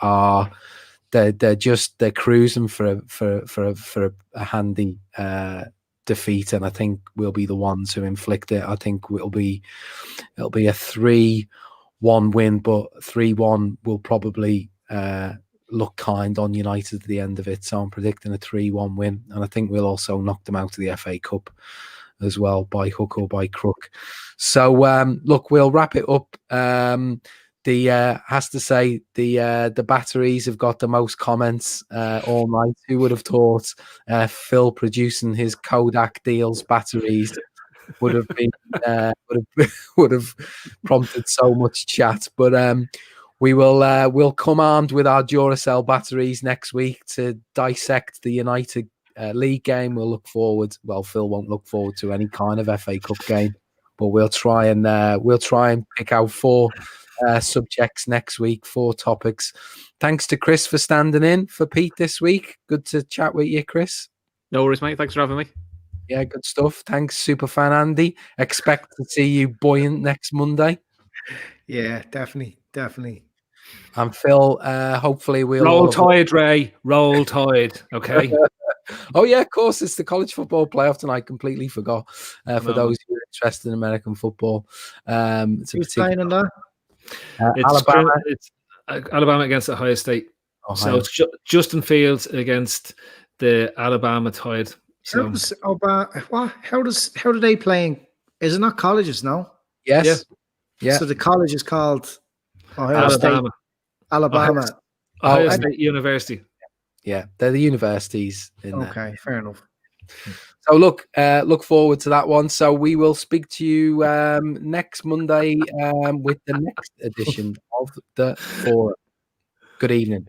cruising for a handy defeat, and I think we'll be the ones who inflict it. I think it'll be a 3-1 win, but 3-1 will probably look kind on United at the end of it. So I'm predicting a 3-1 win, and I think we'll also knock them out of the FA Cup as well, by hook or by crook. So look, we'll wrap it up. Has to say the batteries have got the most comments all night. Who would have thought Phil producing his Kodak deals batteries would have been would have prompted so much chat? But we'll come armed with our Duracell batteries next week to dissect the United league game. We'll look forward. Well, Phil won't look forward to any kind of FA Cup game, but we'll try and pick out 4 subjects next week, 4 topics. Thanks to Chris for standing in for Pete this week. Good to chat with you, Chris. No worries, mate. Thanks for having me. Yeah, good stuff. Thanks, Superfan Andy. Expect to see you buoyant next Monday. Yeah, definitely. And Phil, hopefully we'll roll tide, Ray. Roll tide. Okay. Oh yeah, of course. It's the college football playoff tonight. Completely forgot. For those who are interested in American football, Who's playing in that? Alabama. It's Alabama against Ohio State. Ohio. So it's Justin Fields against the Alabama Tide. So How do they play? Is it not colleges? No. Yes. Yeah. So the college is called Ohio State. Alabama. Ohio State University. Yeah, they're the universities in there. Okay, fair enough. So look forward to that one. So we will speak to you next Monday with the next edition of the Forum. Good evening.